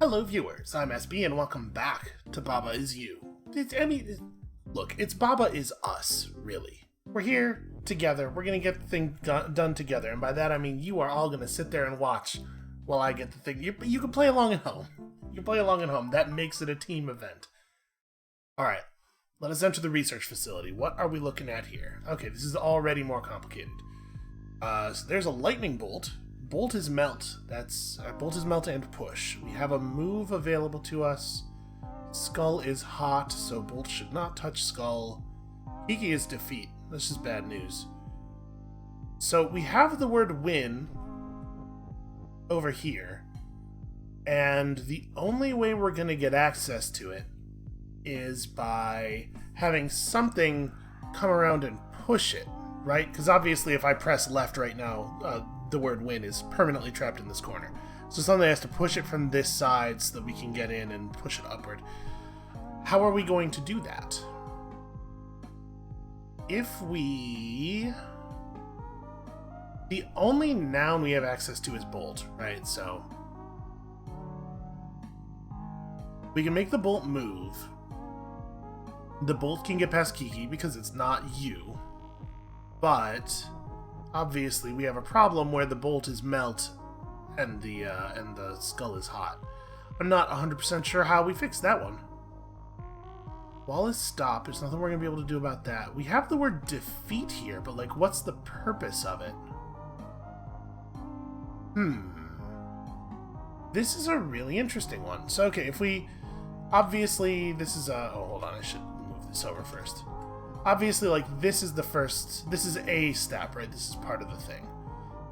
Hello viewers, I'm SB and welcome back to Baba Is You. Look, it's Baba Is Us, really. We're here together, we're gonna get the thing done together, and by that I mean you are all gonna sit there and watch while I get the thing. You can play along at home. You can play along at home, that makes it a team event. Alright, let us enter the research facility. What are we looking at here? Okay, this is already more complicated. So there's a lightning bolt. Bolt is melt. That's bolt is melt and push. We have a move available to us. Skull is hot, so bolt should not touch skull. Kiki is defeat. This is bad news. So we have the word win over here, and the only way we're gonna get access to it is by having something come around and push it, right? Because obviously if I press left right now, the word win is permanently trapped in this corner. So something has to push it from this side so that we can get in and push it upward. How are we going to do that? The only noun we have access to is bolt, right? So we can make the bolt move. The bolt can get past Kiki because it's not you. But obviously, we have a problem where the bolt is melt and the skull is hot. I'm not 100% sure how we fix that one. Wall is stop. There's nothing we're going to be able to do about that. We have the word defeat here, but like, what's the purpose of it? This is a really interesting one. So, okay, if we... Obviously, this is a... Oh, hold on. I should move this over first. Obviously, like, this is a step, right? This is part of the thing.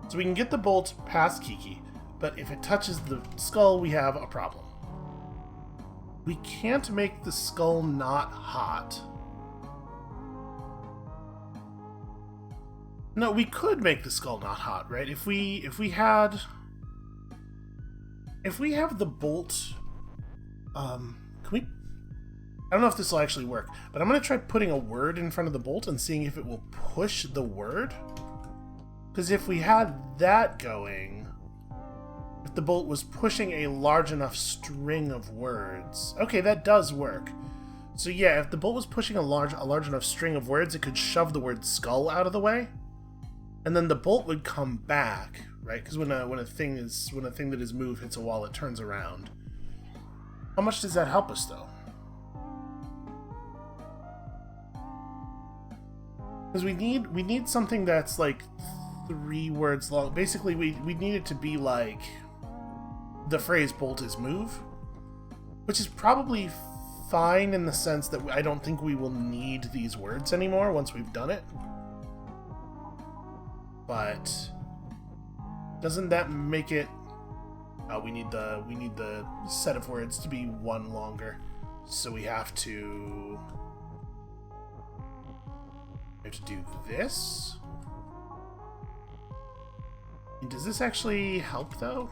So we can get the bolt past Kiki, but if it touches the skull, we have a problem. We can't make the skull not hot. No, we could make the skull not hot, right? If we have the bolt, can we... I don't know if this will actually work, but I'm going to try putting a word in front of the bolt and seeing if it will push the word. Because if we had that going, if the bolt was pushing a large enough string of words... Okay, that does work. So yeah, if the bolt was pushing a large enough string of words, it could shove the word skull out of the way. And then the bolt would come back, right? Because when a thing that is moved hits a wall, it turns around. How much does that help us, though? Because we need something that's like 3 words long. Basically, we need it to be like the phrase "bolt is move," which is probably fine in the sense that I don't think we will need these words anymore once we've done it. But doesn't that make it? We need the set of words to be 1 longer, so we have to. To do this. Does this actually help though?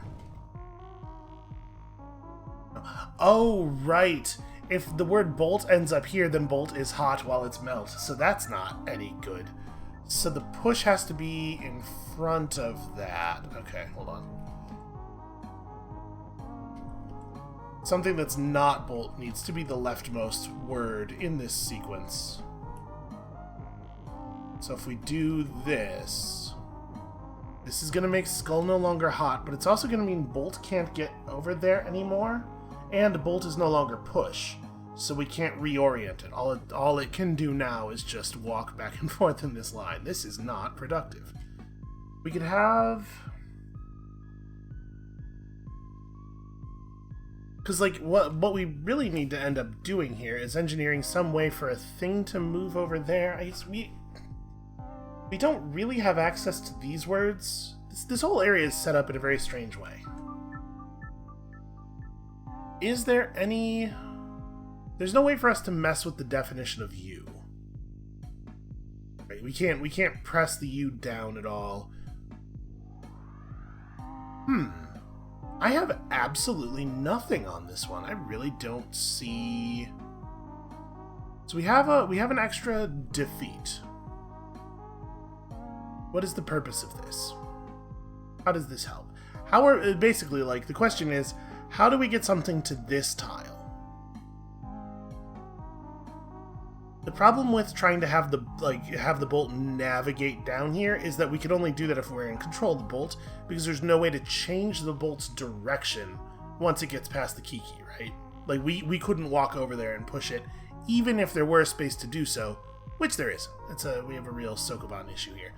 Oh, right. If the word bolt ends up here, then bolt is hot while it's melt. So that's not any good. So the push has to be in front of that. Okay, hold on. Something that's not bolt needs to be the leftmost word in this sequence. So if we do this, this is going to make skull no longer hot, but it's also going to mean bolt can't get over there anymore, and bolt is no longer push, so we can't reorient it. All it can do now is just walk back and forth in this line. This is not productive. We could have... Because, like, what we really need to end up doing here is engineering some way for a thing to move over there. I guess we don't really have access to these words. This whole area is set up in a very strange way. Is there any... There's no way for us to mess with the definition of you. Right? We can't press the U down at all. I have absolutely nothing on this one. I really don't see... So we have an extra defeat. What is the purpose of this? How does this help? How are basically, like, the question is, How do we get something to this tile? The problem with trying to have the bolt navigate down here is that we can only do that if we're in control of the bolt, because there's no way to change the bolt's direction once it gets past the key, right? Like, we couldn't walk over there and push it, even if there were a space to do so, which there is. We have a real Sokoban issue here.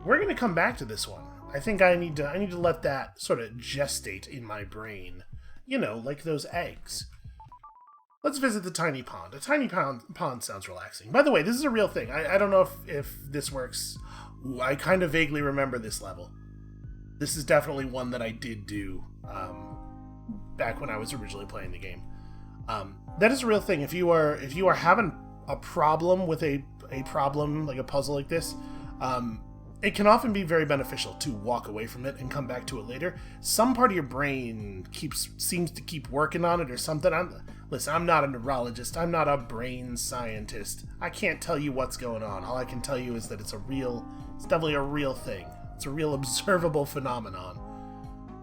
We're going to come back to this one. I think I need to let that sort of gestate in my brain. You know, like those eggs. Let's visit the tiny pond. A tiny pond sounds relaxing. By the way, this is a real thing. I don't know if this works. Ooh, I kind of vaguely remember this level. This is definitely one that I did do back when I was originally playing the game. That is a real thing. If you are having a problem with a problem, like a puzzle like this, it can often be very beneficial to walk away from it and come back to it later. Some part of your brain seems to keep working on it or something. Listen, I'm not a neurologist. I'm not a brain scientist. I can't tell you what's going on. All I can tell you is that it's definitely a real thing. It's a real observable phenomenon.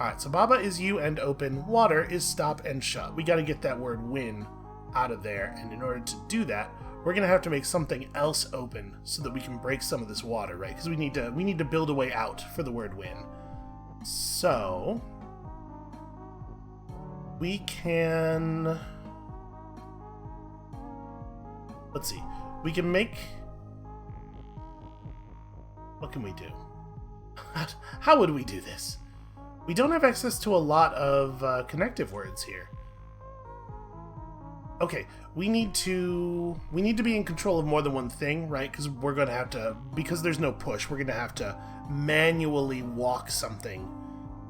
Alright, so Baba is you and open. Water is stop and shut. We gotta get that word win out of there, and in order to do that, we're gonna have to make something else open so that we can break some of this water, right? Because we need to build a way out for the word win. So we can, let's see. We can make, what can we do? How would we do this? We don't have access to a lot of connective words here. Okay, we need to be in control of more than one thing, right? Because we're going to have to, because there's no push, we're going to have to manually walk something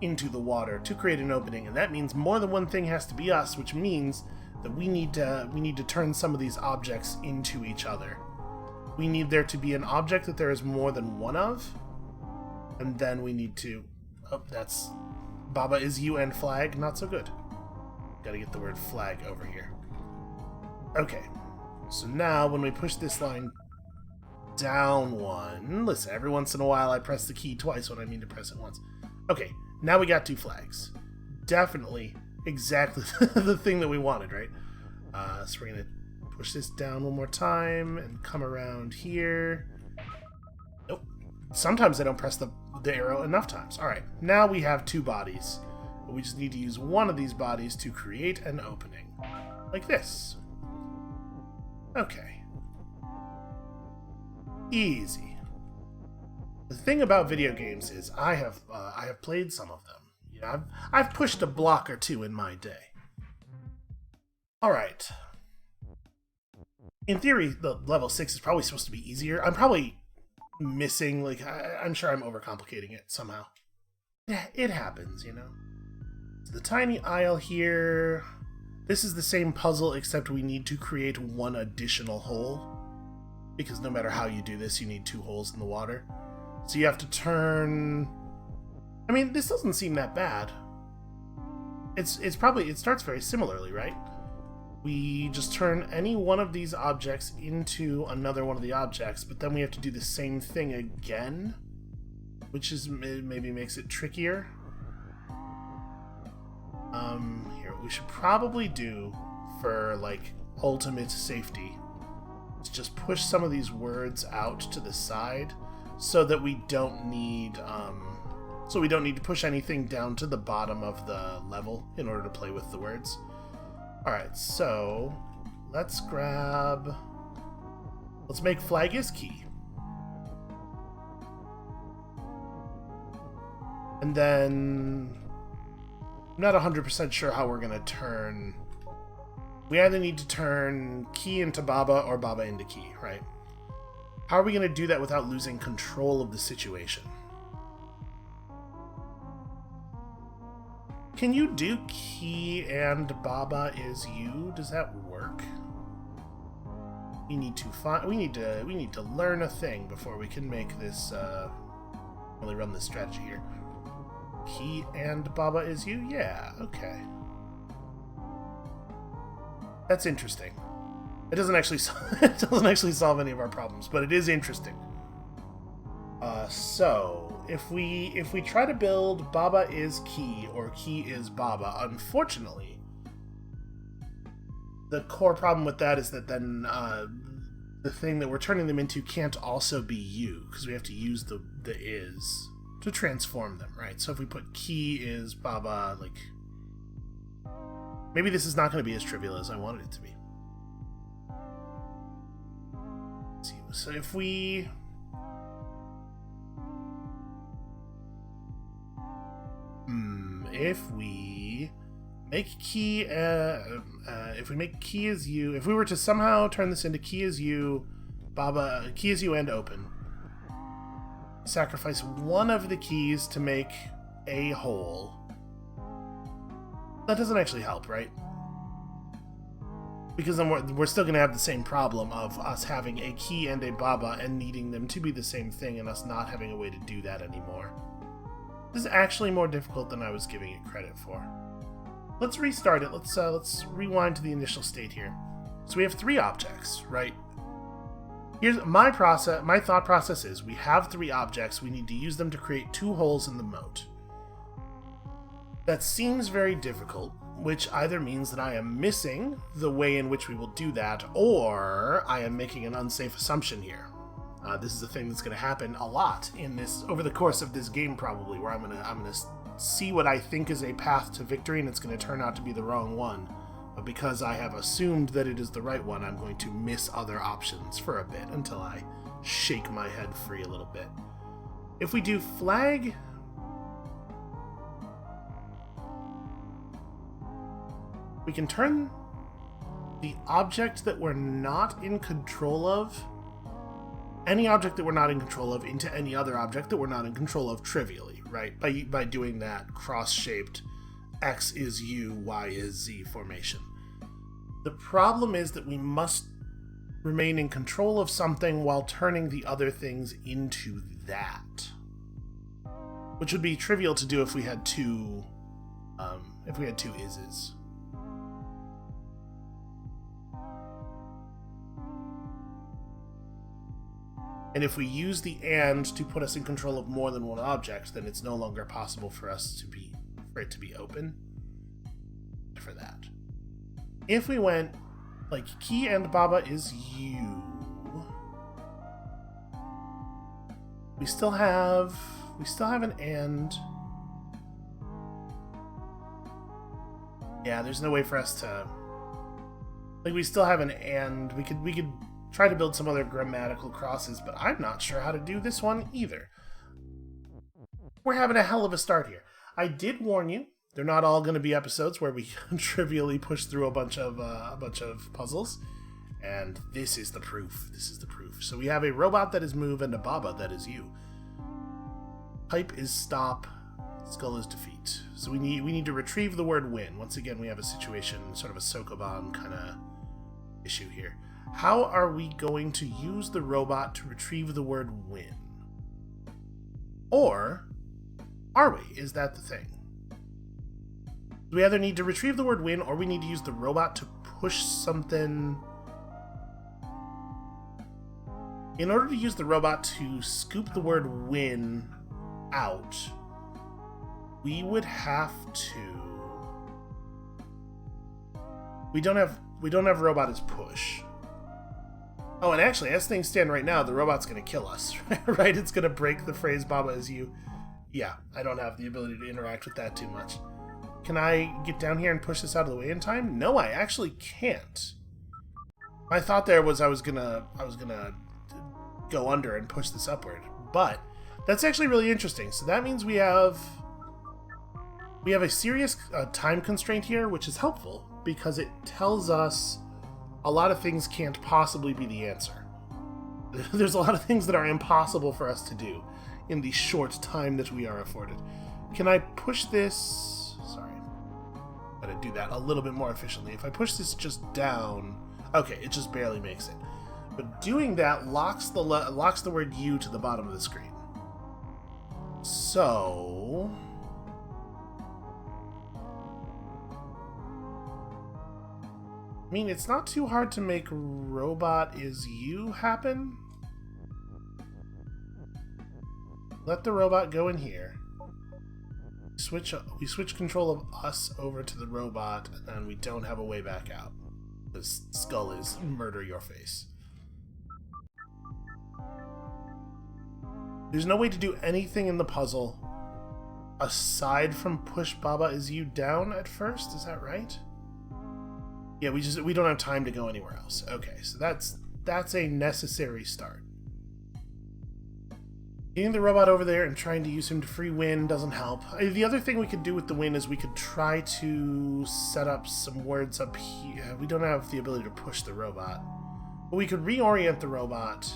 into the water to create an opening, and that means more than one thing has to be us, which means that we need to turn some of these objects into each other. We need there to be an object that there is more than one of, and then we need to, oh, that's Baba is you and flag, not so good. Gotta get the word flag over here. Okay, so now when we push this line down one, listen, every once in a while I press the key twice when I mean to press it once. Okay, now we got two flags. Definitely exactly the thing that we wanted, right? So we're going to push this down one more time and come around here. Nope. Sometimes I don't press the arrow enough times. Alright, now we have two bodies. But we just need to use one of these bodies to create an opening. Like this. Okay. Easy. The thing about video games is I have played some of them. You know, I've pushed a block or two in my day. All right. In theory, the level 6 is probably supposed to be easier. I'm probably missing, like, I'm sure I'm overcomplicating it somehow. Yeah, it happens, you know. So the tiny isle here. This is the same puzzle, except we need to create one additional hole. Because no matter how you do this, you need two holes in the water. So you have to turn... I mean, this doesn't seem that bad. It's probably... It starts very similarly, right? We just turn any one of these objects into another one of the objects, but then we have to do the same thing again, which is maybe makes it trickier. Here, what we should probably do for, like, ultimate safety is just push some of these words out to the side so that we don't need, to push anything down to the bottom of the level in order to play with the words. Alright, so let's make flag is key. And then I'm not 100% sure how we're going to turn. We either need to turn key into Baba or Baba into key, right? How are we going to do that without losing control of the situation? Can you do key and Baba is you? Does that work? We need to learn a thing before we can make this really run this strategy here. Key and Baba is you? Yeah, okay. That's interesting. It doesn't actually solve any of our problems, but it is interesting. So if we try to build Baba is key or key is Baba, unfortunately, the core problem with that is that then the thing that we're turning them into can't also be you, because we have to use the is to transform them, right? So if we put key is Baba, like, maybe this is not going to be as trivial as I wanted it to be. Let's see. So if we make key if we make key as you, if we were to somehow turn this into key as you, Baba, key as you and open, sacrifice one of the keys to make a whole, that doesn't actually help, right? Because then we're still going to have the same problem of us having a key and a Baba and needing them to be the same thing and us not having a way to do that anymore. This is actually more difficult than I was giving it credit for. Let's restart it. Let's rewind to the initial state here. So we have 3 objects, right? Here's my process. My thought process is we have 3 objects. We need to use them to create 2 holes in the moat. That seems very difficult, which either means that I am missing the way in which we will do that, or I am making an unsafe assumption here. This is a thing that's going to happen a lot in this over the course of this game, probably, where I'm gonna see what I think is a path to victory, and it's going to turn out to be the wrong one. But because I have assumed that it is the right one, I'm going to miss other options for a bit until I shake my head free a little bit. If we do flag, we can turn the object that we're not in control of, any object that we're not in control of, into any other object that we're not in control of trivially, right? By doing that cross-shaped X is U, Y is Z formation. The problem is that we must remain in control of something while turning the other things into that. Which would be trivial to do if we had two ises. And if we use the AND to put us in control of more than one object, then it's no longer possible for it to be open for that. If we went like key and Baba is U, we still have an AND. Yeah, there's no way for us to, like, we still have an AND. We could try to build some other grammatical crosses, but I'm not sure how to do this one either. We're having a hell of a start here. I did warn you, they're not all going to be episodes where we trivially push through a bunch of puzzles, and this is the proof. This is the proof. So we have a robot that is move and a Baba that is you. Pipe is stop. Skull is defeat. So we need to retrieve the word win. Once again, we have a situation, sort of a Sokoban kind of issue here. How are we going to use the robot to retrieve the word win? Or are we? Is that the thing? We either need to retrieve the word win, or we need to use the robot to push something. In order to use the robot to scoop the word win out, we would have to. We don't have robot as push. Oh, and actually, as things stand right now, the robot's going to kill us, right? It's going to break the phrase Baba is you. Yeah, I don't have the ability to interact with that too much. Can I get down here and push this out of the way in time? No, I actually can't. My thought there was I was gonna go under and push this upward, but that's actually really interesting. So that means we have a serious time constraint here, which is helpful because it tells us a lot of things can't possibly be the answer. There's a lot of things that are impossible for us to do in the short time that we are afforded. Can I push this? Sorry. Gotta do that a little bit more efficiently. If I push this just down, okay, it just barely makes it. But doing that locks the word U to the bottom of the screen. So I mean, it's not too hard to make robot is you happen. let the robot go in here. We switch control of us over to the robot, and we don't have a way back out. This skull is murder your face. There's no way to do anything in the puzzle aside from push Baba Is You down at first. Is that right? Yeah, we don't have time to go anywhere else. Okay, so that's a necessary start. Getting the robot over there and trying to use him to free Win doesn't help. The other thing we could do with the Win is we could try to set up some words up here. We don't have the ability to push the robot. But we could reorient the robot.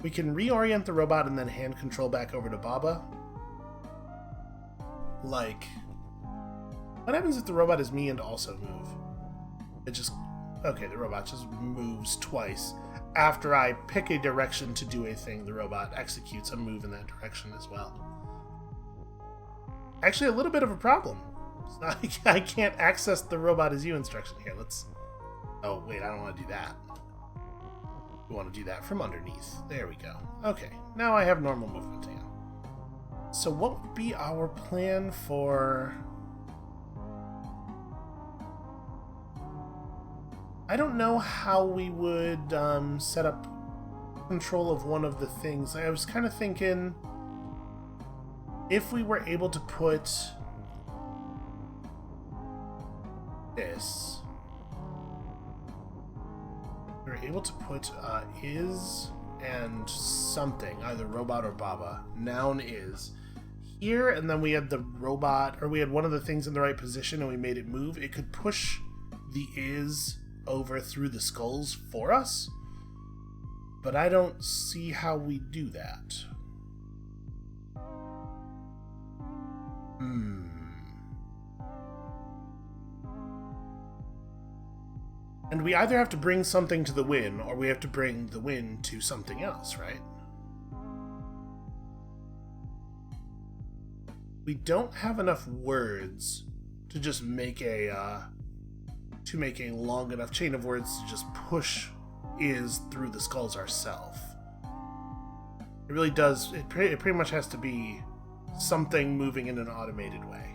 We can reorient the robot and then hand control back over to Baba. Like, what happens if the robot is me and also move? It just... Okay, the robot just moves twice. After I pick a direction to do a thing, the robot executes a move in that direction as well. Actually, a little bit of a problem. I can't access the robot as you instruction here. Let's... Oh, wait, I don't want to do that. We want to do that from underneath. There we go. Okay, now I have normal movement again. So what would be our plan for... I don't know how we would set up control of one of the things. I was kind of thinking if we were able to put this, we were able to put is and something, either robot or Baba, noun is, here, and then we had the robot, or we had one of the things in the right position and we made it move, it could push the is over through the skulls for us, but I don't see how we do that. And we either have to bring something to the Win, or we have to bring the Win to something else, right? We don't have enough words to just make a long enough chain of words to just push is through the skulls ourselves. It really does, it pretty much has to be something moving in an automated way.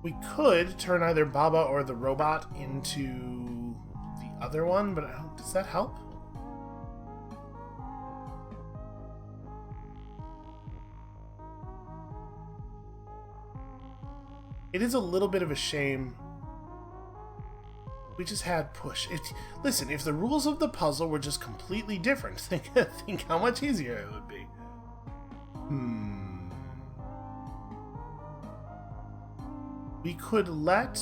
We could turn either Baba or the robot into the other one, but does that help? It is a little bit of a shame. We just had push. Listen, if the rules of the puzzle were just completely different, think how much easier it would be. We could let...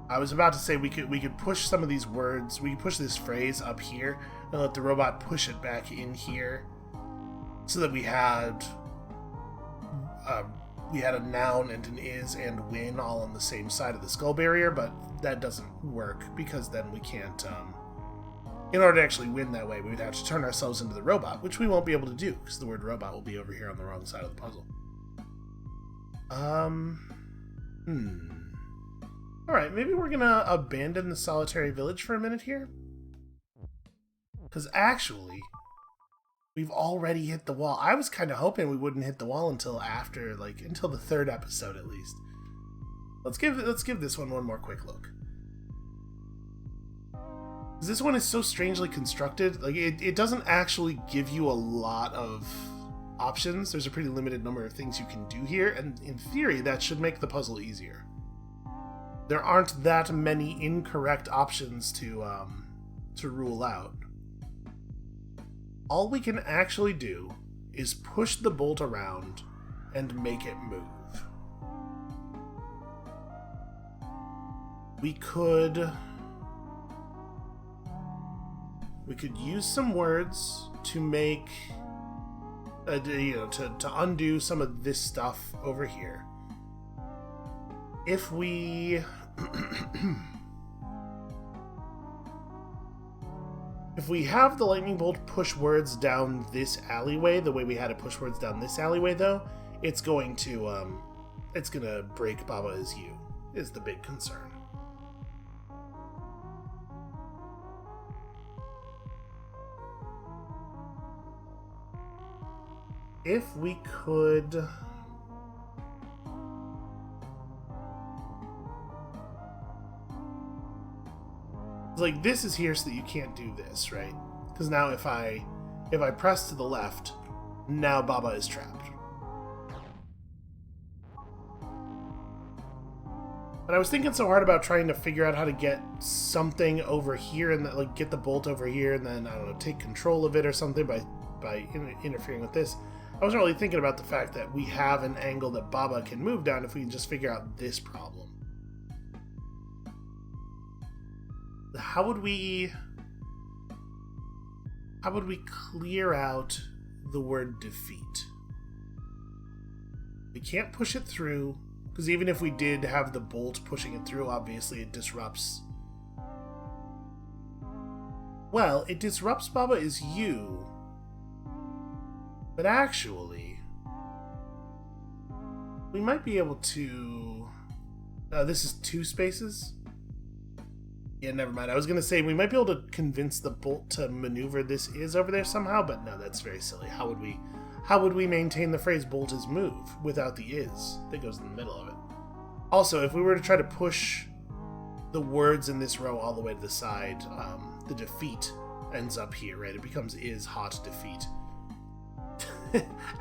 I was about to say we could push some of these words. We could push this phrase up here and let the robot push it back in here, so that we had a noun and an is and win all on the same side of the skull barrier, but that doesn't work because then we can't, in order to actually win that way, we would have to turn ourselves into the robot, which we won't be able to do because the word robot will be over here on the wrong side of the puzzle. Alright, maybe we're gonna abandon the solitary village for a minute here. Because actually, we've already hit the wall. I was kind of hoping we wouldn't hit the wall until after, until the third episode at least. Let's give this one more quick look. This one is so strangely constructed. It doesn't actually give you a lot of options. There's a pretty limited number of things you can do here, and in theory, that should make the puzzle easier. There aren't that many incorrect options to rule out. All we can actually do is push the bolt around and make it move. We could use some words to make to undo some of this stuff over here. If we If we have the lightning bolt push words down this alleyway, the way we had it push words down this alleyway, though, it's going to break Baba Is You, is the big concern. If we could... like, this is here so that you can't do this, right? Because now if I press to the left, now Baba is trapped. But I was thinking so hard about trying to figure out how to get something over here and like get the bolt over here and then, I don't know, take control of it or something by interfering with this. I wasn't really thinking about the fact that we have an angle that Baba can move down if we can just figure out this problem. How would we clear out the word defeat? We can't push it through, because even if we did have the bolt pushing it through, obviously it disrupts... well, it disrupts Baba Is You, but actually, we might be able to... this is 2 spaces? Yeah, never mind. I was going to say, we might be able to convince the bolt to maneuver this is over there somehow, but no, that's very silly. How would we maintain the phrase bolt is move without the is that goes in the middle of it? Also, if we were to try to push the words in this row all the way to the side, the defeat ends up here, right? It becomes is hot defeat.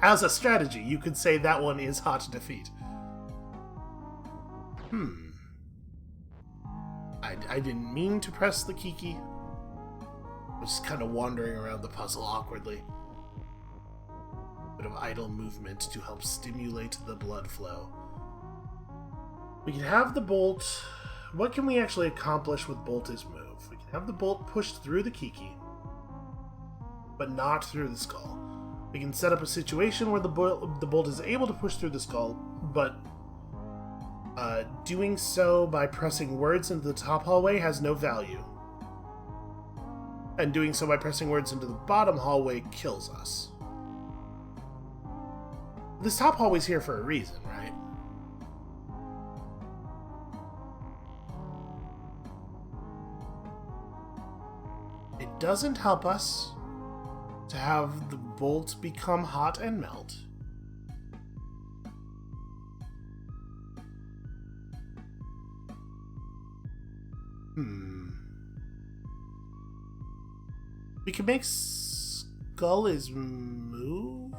As a strategy, you could say that one is hot defeat. I didn't mean to press the kiki. I was just kind of wandering around the puzzle awkwardly. Bit of idle movement to help stimulate the blood flow. We can have the bolt... what can we actually accomplish with bolt is move? We can have the bolt pushed through the kiki, but not through the skull. We can set up a situation where the bolt is able to push through the skull, but doing so by pressing words into the top hallway has no value. And doing so by pressing words into the bottom hallway kills us. This top hallway's here for a reason, right? It doesn't help us to have the bolt become hot and melt. We can make skull is move?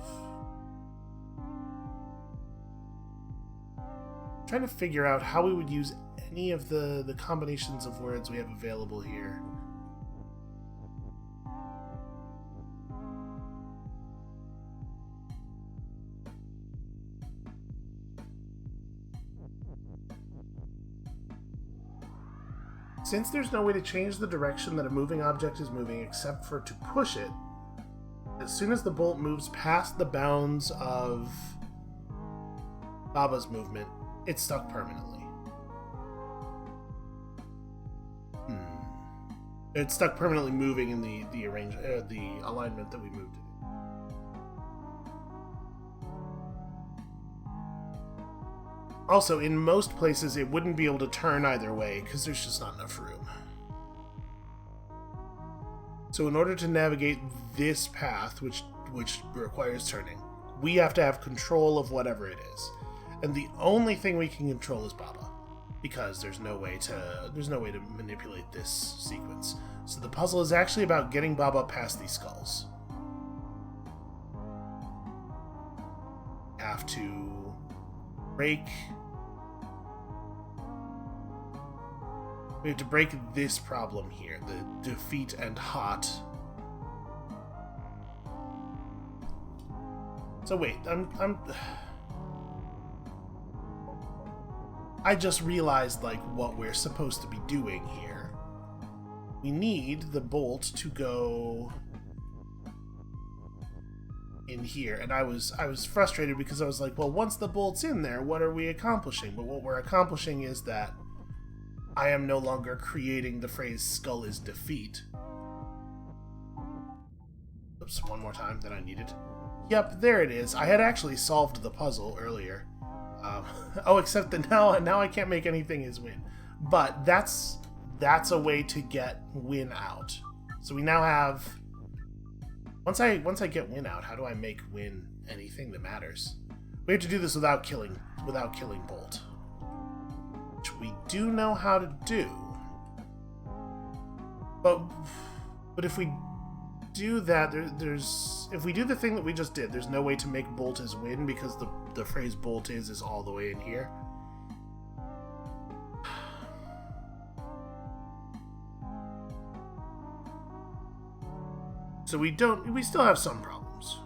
I'm trying to figure out how we would use any of the combinations of words we have available here. Since there's no way to change the direction that a moving object is moving except for to push it, as soon as the bolt moves past the bounds of Baba's movement, it's stuck permanently. It's stuck permanently moving in the alignment that we moved it in. Also, in most places, it wouldn't be able to turn either way, because there's just not enough room. So in order to navigate this path, which requires turning, we have to have control of whatever it is. And the only thing we can control is Baba, because there's no way to manipulate this sequence. So the puzzle is actually about getting Baba past these skulls. We have to break this problem here, the defeat and hot. So wait, I just realized like what we're supposed to be doing here. We need the bolt to go in here, and I was frustrated because I was like, well, once the bolt's in there, what are we accomplishing? But what we're accomplishing is that I am no longer creating the phrase skull is defeat. Oops, one more time than I needed. Yep, there it is. I had actually solved the puzzle earlier. Oh, except that now I can't make anything as win. But that's a way to get win out. So we now have... Once I get win out, how do I make win anything that matters? We have to do this without killing Bolt. Which we do know how to do. But if we do that, if we do the thing that we just did, there's no way to make Bolt as win because the phrase Bolt is all the way in here. So we still have some problems.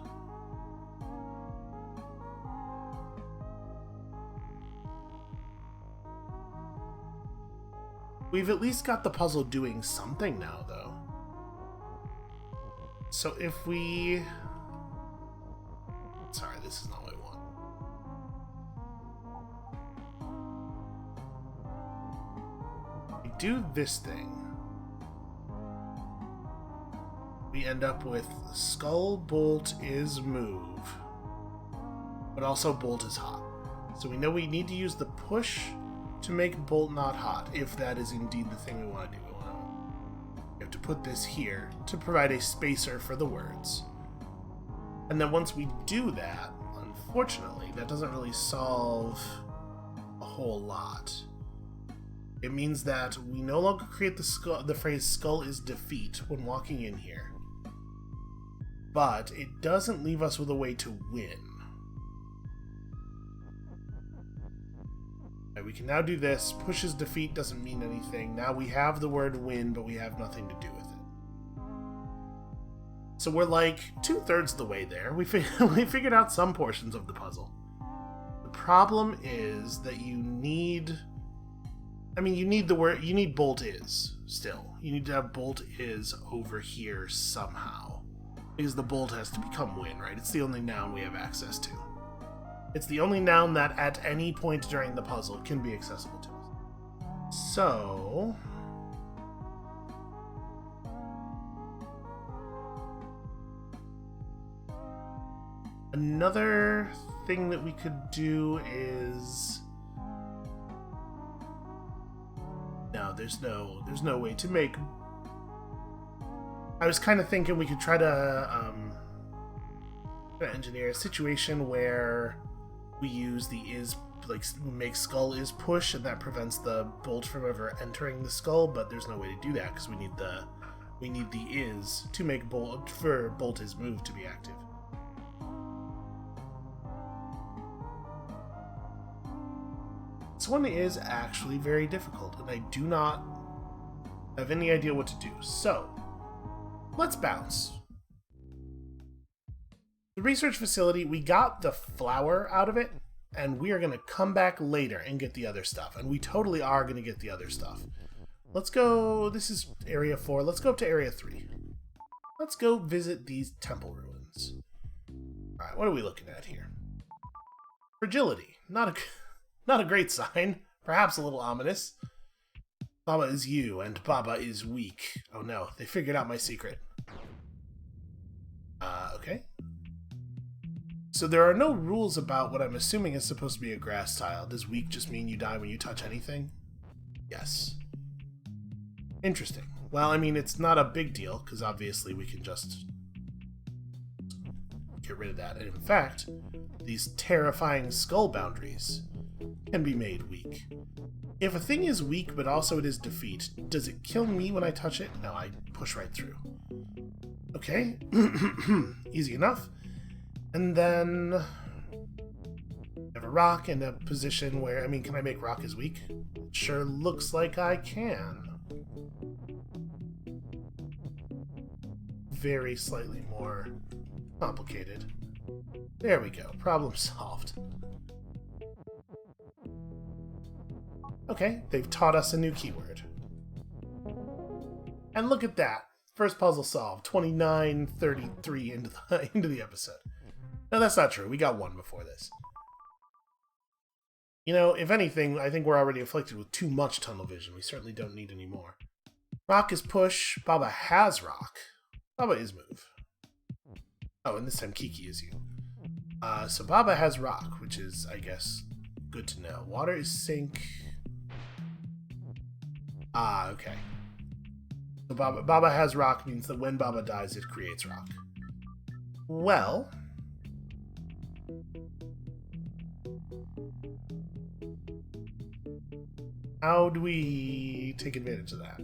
We've at least got the puzzle doing something now, though. So if we... Sorry, this is not what I want. We do this thing. We end up with skull bolt is move, but also bolt is hot. So we know we need to use the push to make bolt not hot, if that is indeed the thing we want to do. We have to put this here to provide a spacer for the words. And then once we do that, unfortunately, that doesn't really solve a whole lot. It means that we no longer create the phrase skull is defeat when walking in here. But it doesn't leave us with a way to win. Right, we can now do this. Pushes defeat doesn't mean anything. Now we have the word win, but we have nothing to do with it. So we're like 2/3 the way there. We figured out some portions of the puzzle. The problem is that you need bolt is still. You need to have bolt is over here somehow. Because the bolt has to become win, right? It's the only noun we have access to. It's the only noun that at any point during the puzzle can be accessible to us. So... Another thing that we could do is... No, there's no way to make... I was kind of thinking we could try to engineer a situation where we use the is, like, make skull is push, and that prevents the bolt from ever entering the skull, but there's no way to do that because we need the is to make bolt for bolt is move to be active. This one is actually very difficult, and I do not have any idea what to do. So, let's bounce. The research facility, we got the flower out of it, and we are going to come back later and get the other stuff. And we totally are going to get the other stuff. Let's go, this is Area 4, let's go up to Area 3. Let's go visit these temple ruins. Alright, what are we looking at here? Fragility. Not a great sign. Perhaps a little ominous. Baba is you, and Baba is weak. Oh no, they figured out my secret. Okay. So there are no rules about what I'm assuming is supposed to be a grass tile. Does weak just mean you die when you touch anything? Yes. Interesting. Well, I mean, it's not a big deal, because obviously we can just get rid of that. And in fact, these terrifying skull boundaries can be made weak. If a thing is weak, but also it is defeat, does it kill me when I touch it? No, I push right through. Okay. Easy enough. And then I have a rock in a position where, I mean, can I make rock as weak? It sure looks like I can. Very slightly more complicated. There we go. Problem solved. Okay, they've taught us a new keyword. And look at that. First puzzle solved. 29:33 into the episode. No, that's not true. We got one before this. You know, if anything, I think we're already afflicted with too much tunnel vision. We certainly don't need any more. Rock is push. Baba has rock. Baba is move. Oh, and this time Kiki is you. So Baba has rock, which is, I guess, good to know. Water is sink. Ah, okay. So Baba has rock means that when Baba dies, it creates rock. Well... how do we take advantage of that?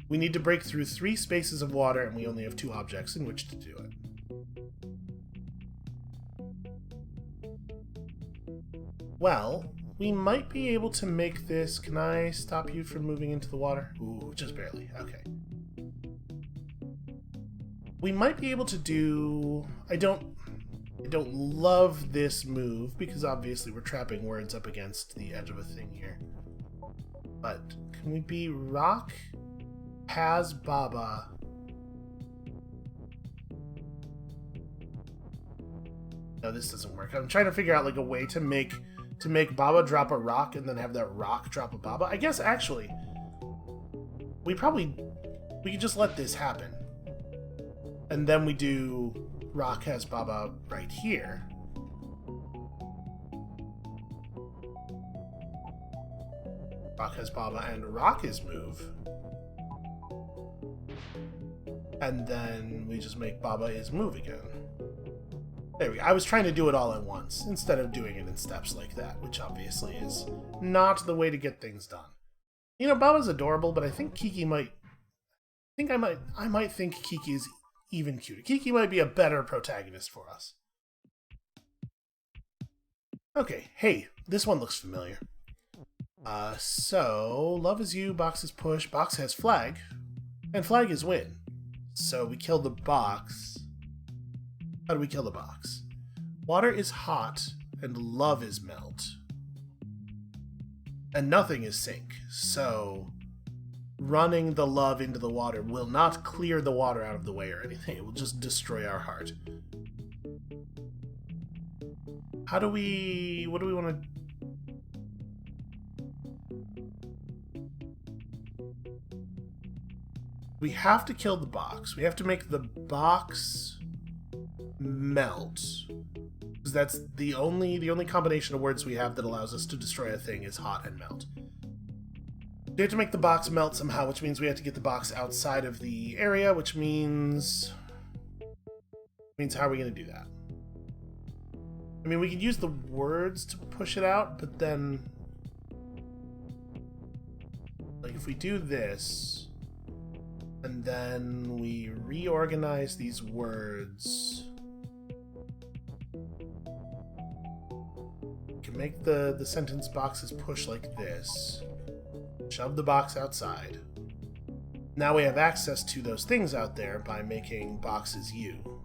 We need to break through 3 spaces of water, and we only have 2 objects in which to do it. Well, we might be able to make this... Can I stop you from moving into the water? Ooh, just barely. Okay. We might be able to do... I don't love this move, because obviously we're trapping words up against the edge of a thing here. But can we be rock has Baba? No, this doesn't work. I'm trying to figure out like a way to make Baba drop a rock and then have that rock drop a Baba. I guess actually we could just let this happen. And then we do rock has Baba right here. Rock has Baba and rock is move. And then we just make Baba is move again. There we go. I was trying to do it all at once instead of doing it in steps like that, which obviously is not the way to get things done. You know, Baba's adorable, but I think Kiki might... I might think Kiki is even cuter. Kiki might be a better protagonist for us. Okay, hey, this one looks familiar. So, love is you, box is push, box has flag, and flag is win. So we kill the box. How do we kill the box? Water is hot, and love is melt. And nothing is sink, so running the love into the water will not clear the water out of the way or anything. It will just destroy our heart. How do we... what do we want to... we have to kill the box. We have to make the box melt. Because that's the only combination of words we have that allows us to destroy a thing is hot and melt. We have to make the box melt somehow, which means we have to get the box outside of the area, which means how are we going to do that? I mean, we could use the words to push it out, but then like if we do this and then we reorganize these words, we can make the sentence boxes push like this. Shove the box outside. Now we have access to those things out there by making boxes U.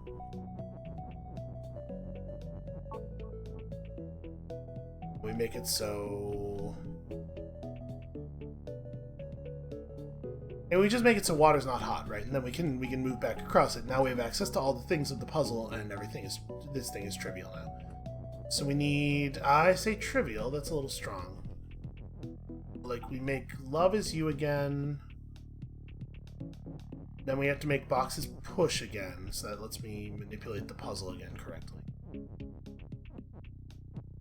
We make it so... and we just make it so water's not hot, right? And then we can move back across it. Now we have access to all the things of the puzzle, and this thing is trivial now. So we need... I say trivial, that's a little strong. Like, we make love is you again. Then we have to make boxes push again, so that lets me manipulate the puzzle again correctly.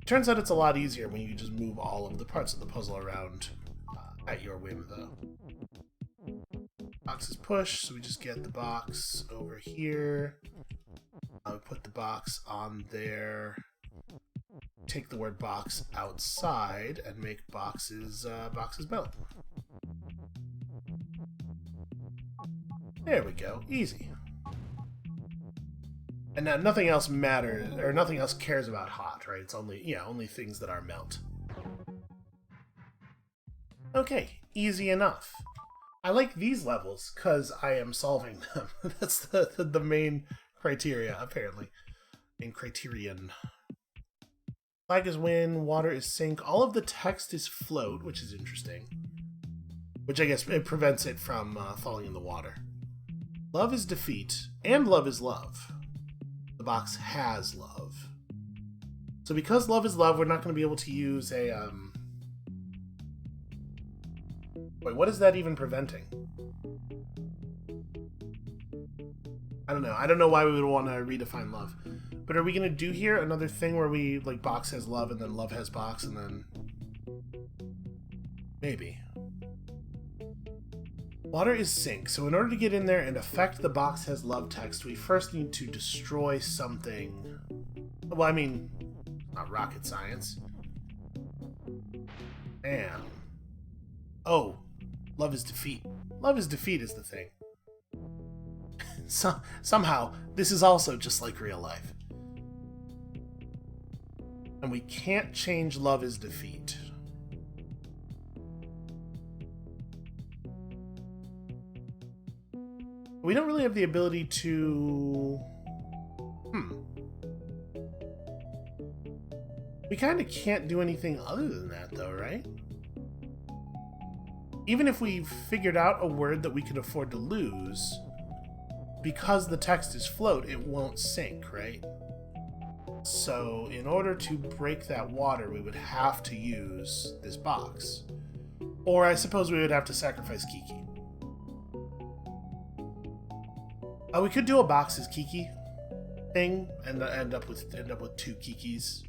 Turns out it's a lot easier when you just move all of the parts of the puzzle around at your whim, though. Boxes push, so we just get the box over here. We put the box on there. Take the word box outside and make boxes melt. There we go. Easy. And now nothing else matters, or nothing else cares about hot, right? It's only things that are melt. Okay, easy enough. I like these levels because I am solving them. That's the main criteria, apparently. Main criterion. Flag is win, water is sink. All of the text is float, which is interesting. Which I guess it prevents it from falling in the water. Love is defeat, and love is love. The box has love. So because love is love, we're not going to be able to use a... Wait, what is that even preventing? I don't know. I don't know why we would want to redefine love. But are we going to do here another thing where we, like, box has love and then love has box and then... Maybe. Water is sink, so in order to get in there and affect the box has love text, we first need to destroy something. Well, I mean, not rocket science. Damn. Oh, love is defeat. Love is defeat is the thing. Somehow, this is also just like real life. And we can't change love is defeat. We don't really have the ability to... We kind of can't do anything other than that, though, right? Even if we figured out a word that we could afford to lose, because the text is float, it won't sink, right? So, in order to break that water, we would have to use this box. Or I suppose we would have to sacrifice Kiki. We could do a box as Kiki thing and end up with 2 Kikis,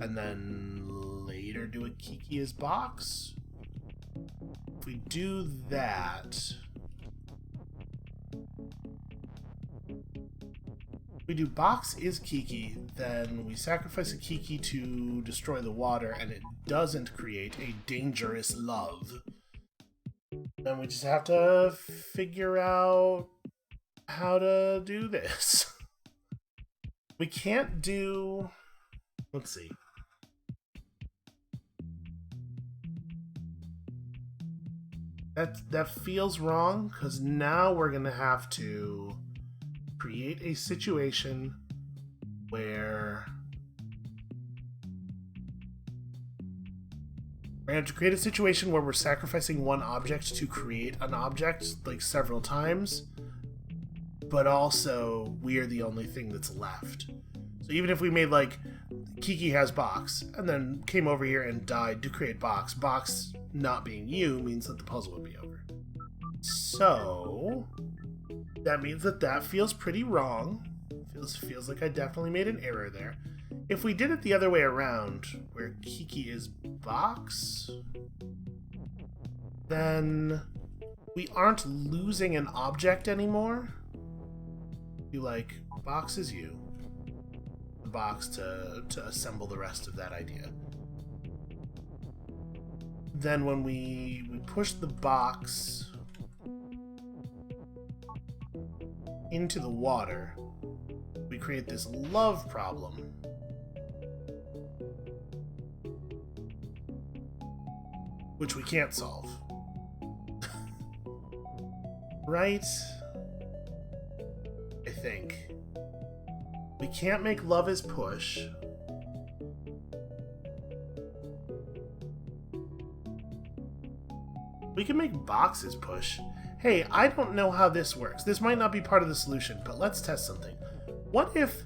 and then later do a Kiki as box. If we do that, we do box is Kiki, then we sacrifice a Kiki to destroy the water, and it doesn't create a dangerous love. Then we just have to figure out how to do this. We can't do... Let's see. That feels wrong, because now we're going to have to create a situation where... We're going to have to create a situation where we're sacrificing one object to create an object, like, several times. But also, we are the only thing that's left. So even if we made, like, Kiki has box, and then came over here and died to create box, box not being you means that the puzzle would be over. So, that means that feels pretty wrong. Feels like I definitely made an error there. If we did it the other way around, where Kiki is box, then we aren't losing an object anymore. You like, box is you. The box to assemble the rest of that idea. Then when we push the box into the water, we create this love problem. Which we can't solve. Right? I think. We can't make love as push. We can make boxes push. Hey, I don't know how this works. This might not be part of the solution, but let's test something. What if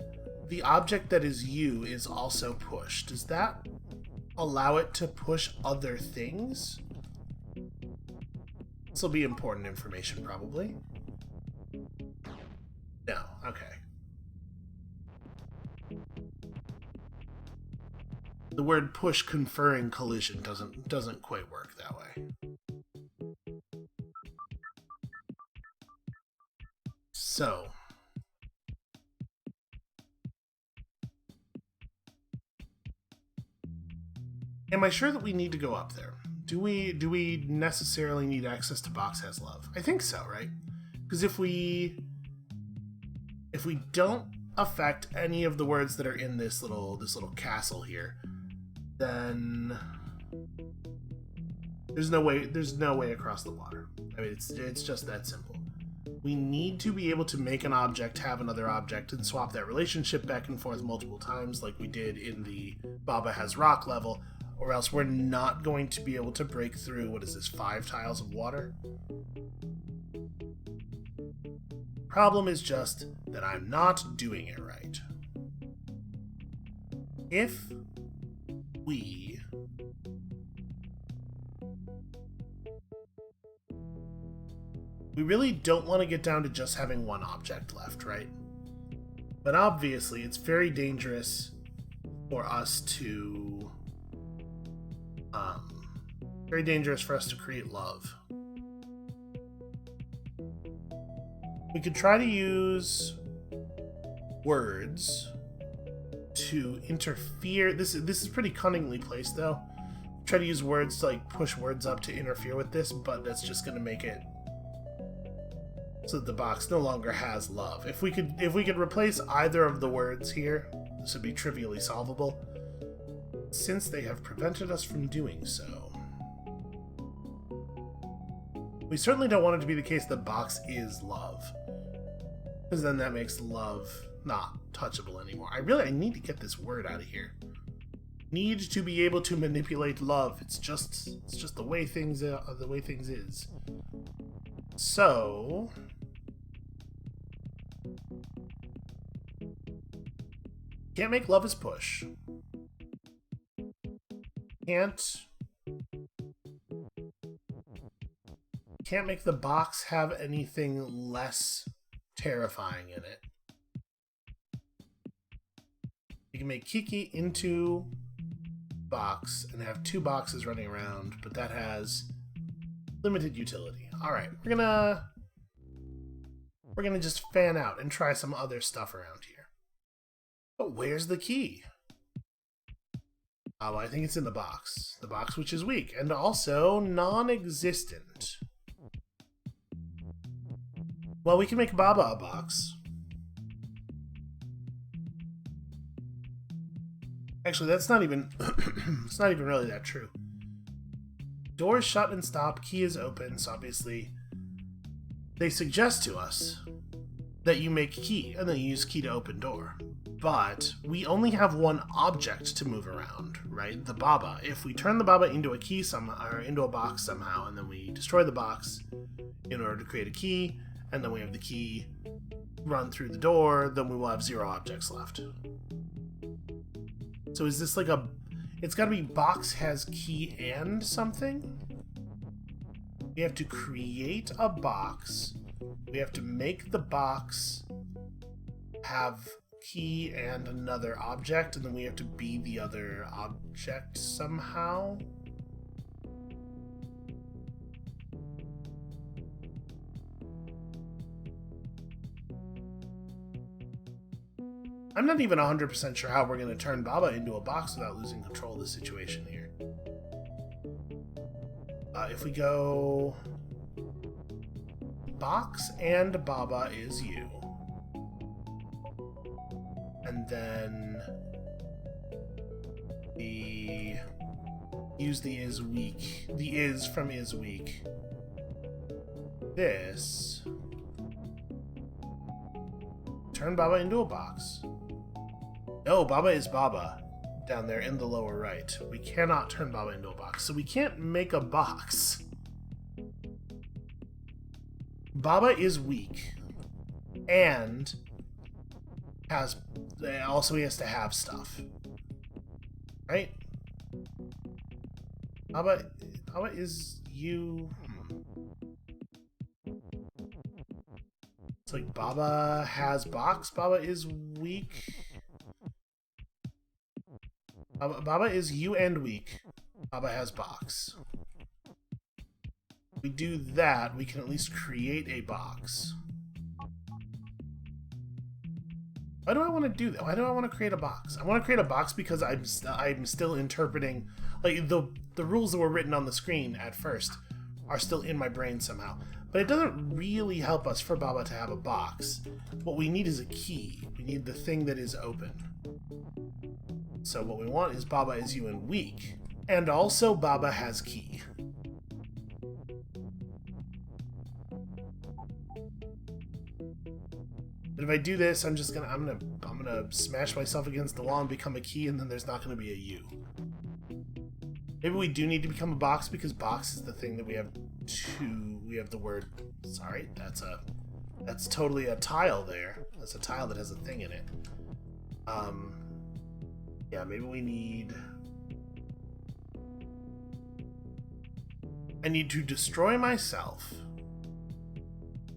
the object that is you is also push? Does that allow it to push other things? This will be important information, probably. No, okay. The word push conferring collision doesn't quite work that way. So, am I sure that we need to go up there? Do we necessarily need access to box has love? I think so, right? Because if we don't affect any of the words that are in this little castle here, then there's no way across the water. I mean, it's just that simple. We need to be able to make an object have another object and swap that relationship back and forth multiple times like we did in the Baba Has Rock level, or else we're not going to be able to break through, what is this, 5 tiles of water? Problem is just that I'm not doing it right. If we really don't want to get down to just having one object left, right? But obviously, it's very dangerous for us to... create love. We could try to use words to interfere. This is pretty cunningly placed, though. Try to use words to like push words up to interfere with this, but that's just going to make it so that the box no longer has love. If we could replace either of the words here, this would be trivially solvable. Since they have prevented us from doing so, we certainly don't want it to be the case that box is love, because then that makes love not touchable anymore. I need to get this word out of here. Need to be able to manipulate love. It's just the way things is. So can't make love as push. Can't make the box have anything less terrifying in it. You can make Kiki into box and have two boxes running around, but that has limited utility. All right, we're gonna just fan out and try some other stuff around here. But where's the key? Oh, I think it's in the box. The box which is weak and also non-existent. Well, we can make Baba a box. Actually, that's not even it's not even really that true. Door is shut and stop, key is open, so obviously they suggest to us that you make key and then you use key to open door. But we only have one object to move around, right? The Baba. If we turn the Baba into a key somehow, or into a box somehow, and then we destroy the box in order to create a key, and then we have the key run through the door, then we will have 0 objects left. So is this like a... It's gotta be box has key and something? We have to create a box. We have to make the box have key and another object, and then we have to be the other object somehow. I'm not even 100% sure how we're going to turn Baba into a box without losing control of the situation here. If we go... Box and Baba is you. And then we use the is weak. The is from is weak. This. Turn Baba into a box. No, Baba is Baba down there in the lower right. We cannot turn Baba into a box, so we can't make a box. Baba is weak, and also he has to have stuff, right? Baba is you. It's like Baba has box. Baba is weak. Baba is you and weak. Baba has box. If we do that, we can at least create a box. Why do I want to do that? Why do I want to create a box? I want to create a box because I'm still interpreting, like, the rules that were written on the screen at first are still in my brain somehow. But it doesn't really help us for Baba to have a box. What we need is a key. We need the thing that is open. So what we want is Baba is you and weak. And also Baba has key. But if I do this, I'm gonna smash myself against the wall and become a key, and then there's not gonna be a U. Maybe we do need to become a box because box is the thing that we have the word. Sorry, that's totally a tile there. That's a tile that has a thing in it. Yeah, maybe we need... I need to destroy myself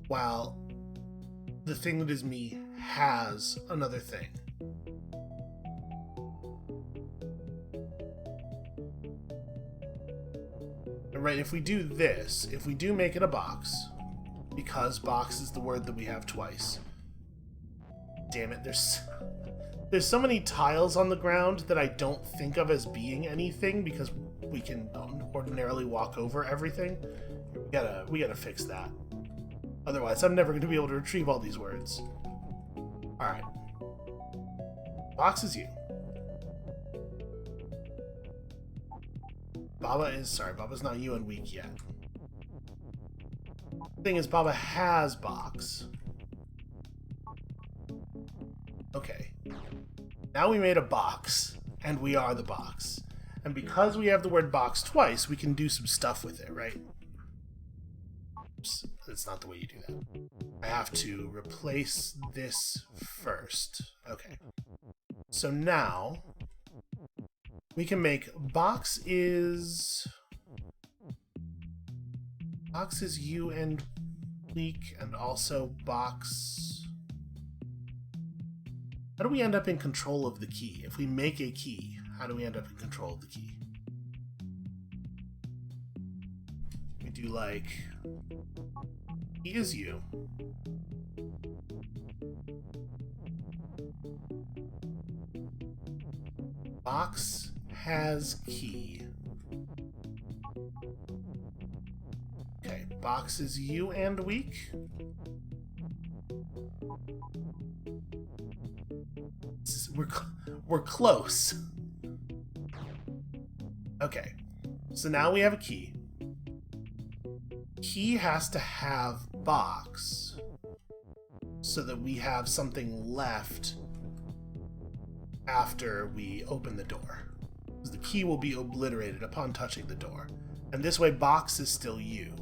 while the thing that is me has another thing. Right, if we do this, if we do make it a box, because box is the word that we have twice. Damn it, there's so many tiles on the ground that I don't think of as being anything because we can ordinarily walk over everything. We gotta fix that. Otherwise, I'm never going to be able to retrieve all these words. Alright. Box is you. Baba's not you and weak yet. Thing is, Baba has box. Okay. Now we made a box, and we are the box. And because we have the word box twice, we can do some stuff with it, right? Oops, that's not the way you do that. I have to replace this first. Okay. So now we can make box is you and weak, and also box. How do we end up in control of the key? If we make a key, how do we end up in control of the key? We do like key is you. Box has key. Okay, box is you and weak. We're close. Okay, so now we have a key. Key has to have box so that we have something left after we open the door. The key will be obliterated upon touching the door. And this way, box is still you.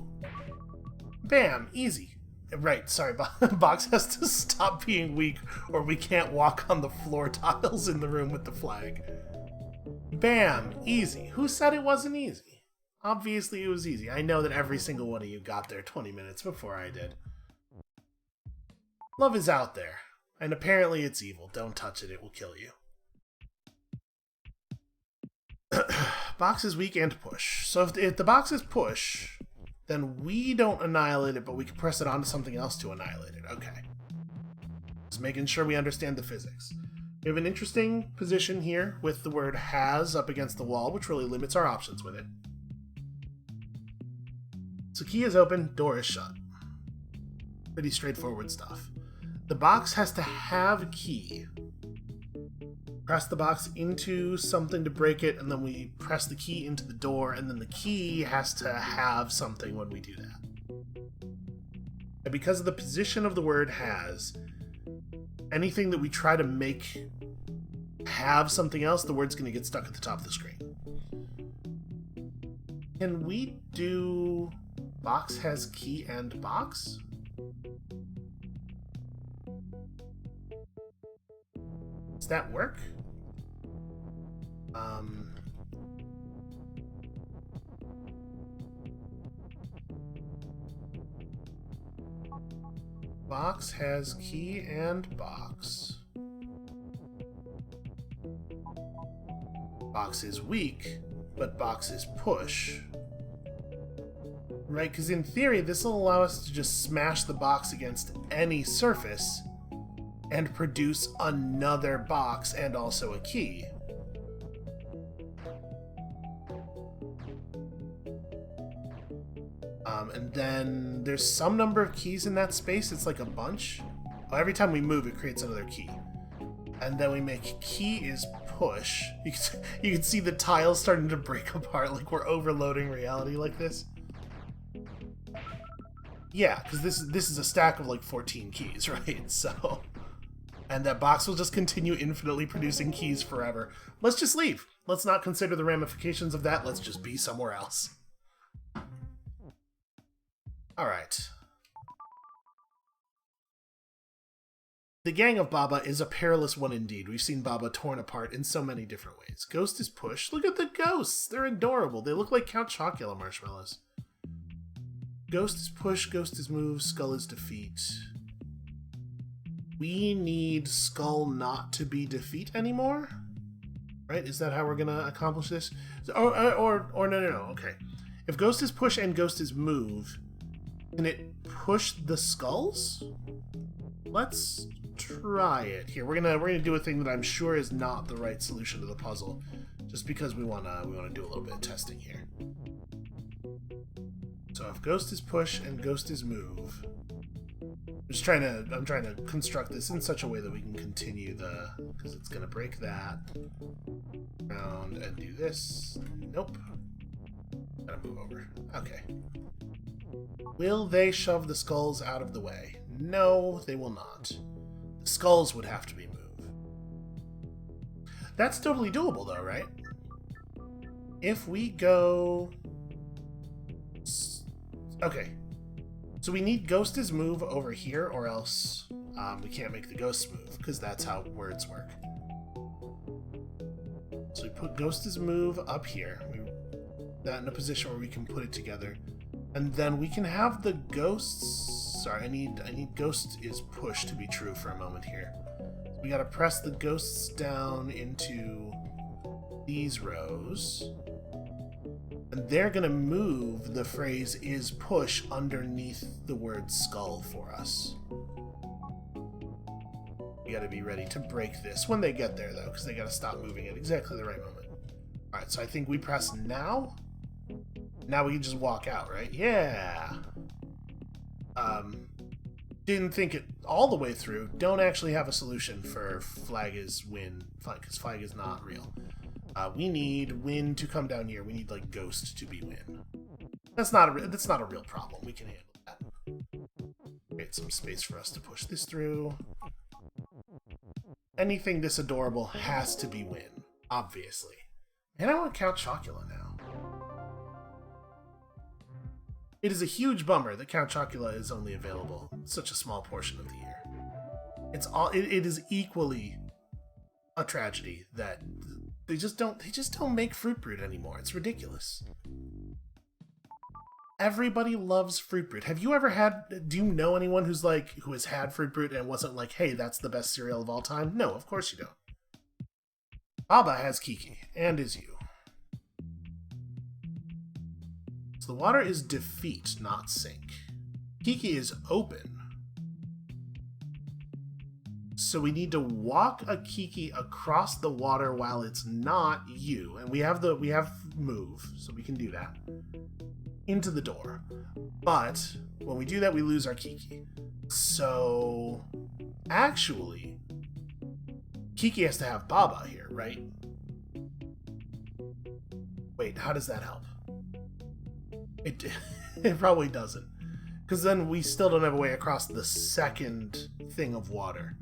Bam! Easy. Right, sorry, box has to stop being weak or we can't walk on the floor tiles in the room with the flag. Bam! Easy. Who said it wasn't easy? Obviously it was easy. I know that every single one of you got there 20 minutes before I did. Love is out there. And apparently it's evil. Don't touch it, it will kill you. Box is weak and push. So if the box is push, then we don't annihilate it, but we can press it onto something else to annihilate it. Okay. Just making sure we understand the physics. We have an interesting position here with the word has up against the wall, which really limits our options with it. So key is open, door is shut. Pretty straightforward stuff. The box has to have a key. Press the box into something to break it, and then we press the key into the door, and then the key has to have something when we do that. And because of the position of the word has, anything that we try to make have something else, the word's going to get stuck at the top of the screen. Can we do box has key and box? Does that work? Box has key and box. Box is weak, but box is push. Right, because in theory, this will allow us to just smash the box against any surface and produce another box and also a key. And then there's some number of keys in that space. It's like a bunch. Oh, every time we move, it creates another key. And then we make key is push. You can see the tiles starting to break apart, like we're overloading reality like this. Yeah, because this is a stack of like 14 keys, right? So, and that box will just continue infinitely producing keys forever. Let's just leave. Let's not consider the ramifications of that. Let's just be somewhere else. Alright. The gang of Baba is a perilous one indeed. We've seen Baba torn apart in so many different ways. Ghost is push. Look at the ghosts! They're adorable. They look like Count Chocula marshmallows. Ghost is push, ghost is move, skull is defeat. we need skull not to be defeat anymore? Right? Is that how we're gonna accomplish this? Or no. Okay. If ghost is push and ghost is move, can it push the skulls? Let's try it. Here, we're gonna do a thing that I'm sure is not the right solution to the puzzle, just because we wanna do a little bit of testing here. So if ghost is push and ghost is move, I'm trying to construct this in such a way that we can continue because it's gonna break that. Round and do this. Nope. Gotta move over. Okay. Will they shove the skulls out of the way? No, they will not. The skulls would have to be moved. That's totally doable though, right? If we go... Okay. So we need ghost is move over here, or else we can't make the ghosts move, because that's how words work. So we put ghost is move up here. We put that in a position where we can put it together. And then we can have the ghosts... Sorry, I need ghost is push to be true for a moment here. So we gotta press the ghosts down into these rows. And they're gonna move the phrase is push underneath the word skull for us. We gotta be ready to break this when they get there, though, because they gotta stop moving at exactly the right moment. Alright, so I think we press now. Now we can just walk out, right? Yeah! Didn't think it all the way through. Don't actually have a solution for flag is win, because flag is not real. We need win to come down here. We need, like, ghost to be win. That's not a real problem. We can handle that. Create some space for us to push this through. Anything this adorable has to be win, obviously. And I want Count Chocula now. It is a huge bummer that Count Chocula is only available such a small portion of the year. It is equally a tragedy that they just don't make Fruit Brute anymore. It's ridiculous. Everybody loves Fruit Brute. Have you ever do you know anyone who has had Fruit Brute and wasn't like, hey, that's the best cereal of all time? No, of course you don't. Baba has Kiki, and is you. So the water is defeat, not sink. Kiki is open. So we need to walk a Kiki across the water while it's not you. And we have move, so we can do that. Into the door. But when we do that, we lose our Kiki. So actually, Kiki has to have Baba here, right? Wait, how does that help? It probably doesn't. Because then we still don't have a way across the second thing of water.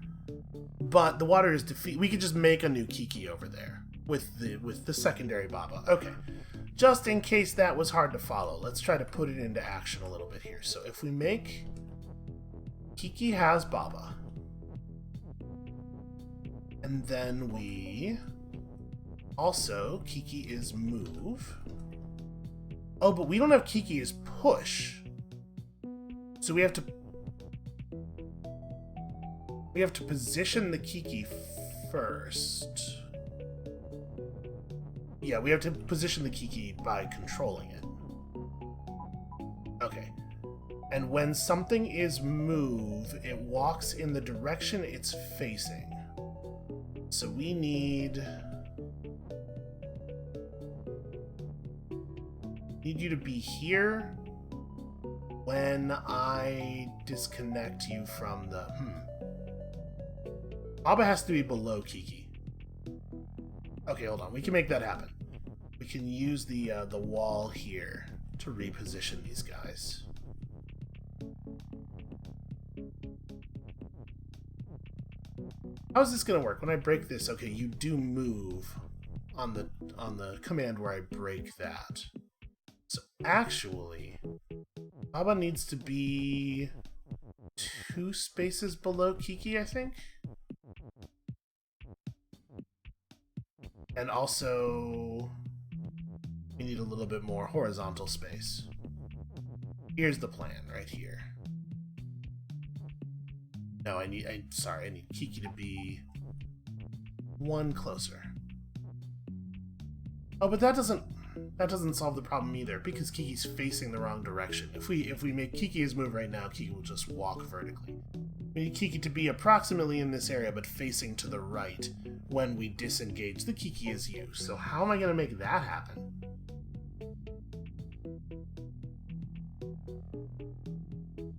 But the water is defeat. We could just make a new Kiki over there with the secondary Baba. Okay. Just in case that was hard to follow, let's try to put it into action a little bit here. So if we make Kiki has Baba, and then we also Kiki is move. Oh, but we don't have Kiki as push. So we have to position the Kiki first. Yeah, we have to position the Kiki by controlling it. Okay. And when something is move, it walks in the direction it's facing. So we need you to be here when I disconnect you from the... Baba has to be below Kiki. Okay, hold on. We can make that happen. We can use the wall here to reposition these guys. How is this going to work? When I break this, okay, you do move on the command where I break that. So actually, Baba needs to be 2 spaces below Kiki, I think. And also, we need a little bit more horizontal space. Here's the plan right here. No, sorry, I need Kiki to be one closer. Oh, but that doesn't solve the problem either, because Kiki's facing the wrong direction. If we make Kiki his move right now, Kiki will just walk vertically. We need Kiki to be approximately in this area, but facing to the right when we disengage the Kiki is you. So how am I going to make that happen?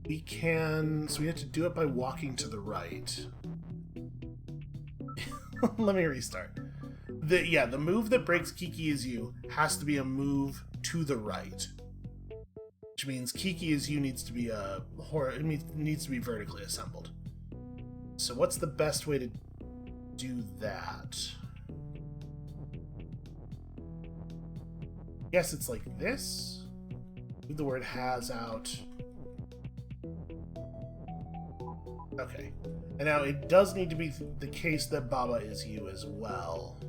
We can... So we have to do it by walking to the right. Let me restart. The move that breaks Kiki is you has to be a move to the right. Which means Kiki is you needs to be vertically assembled. So what's the best way to do that? I guess it's like this. Move the word has out. Okay. And now it does need to be the case that Baba is you as well.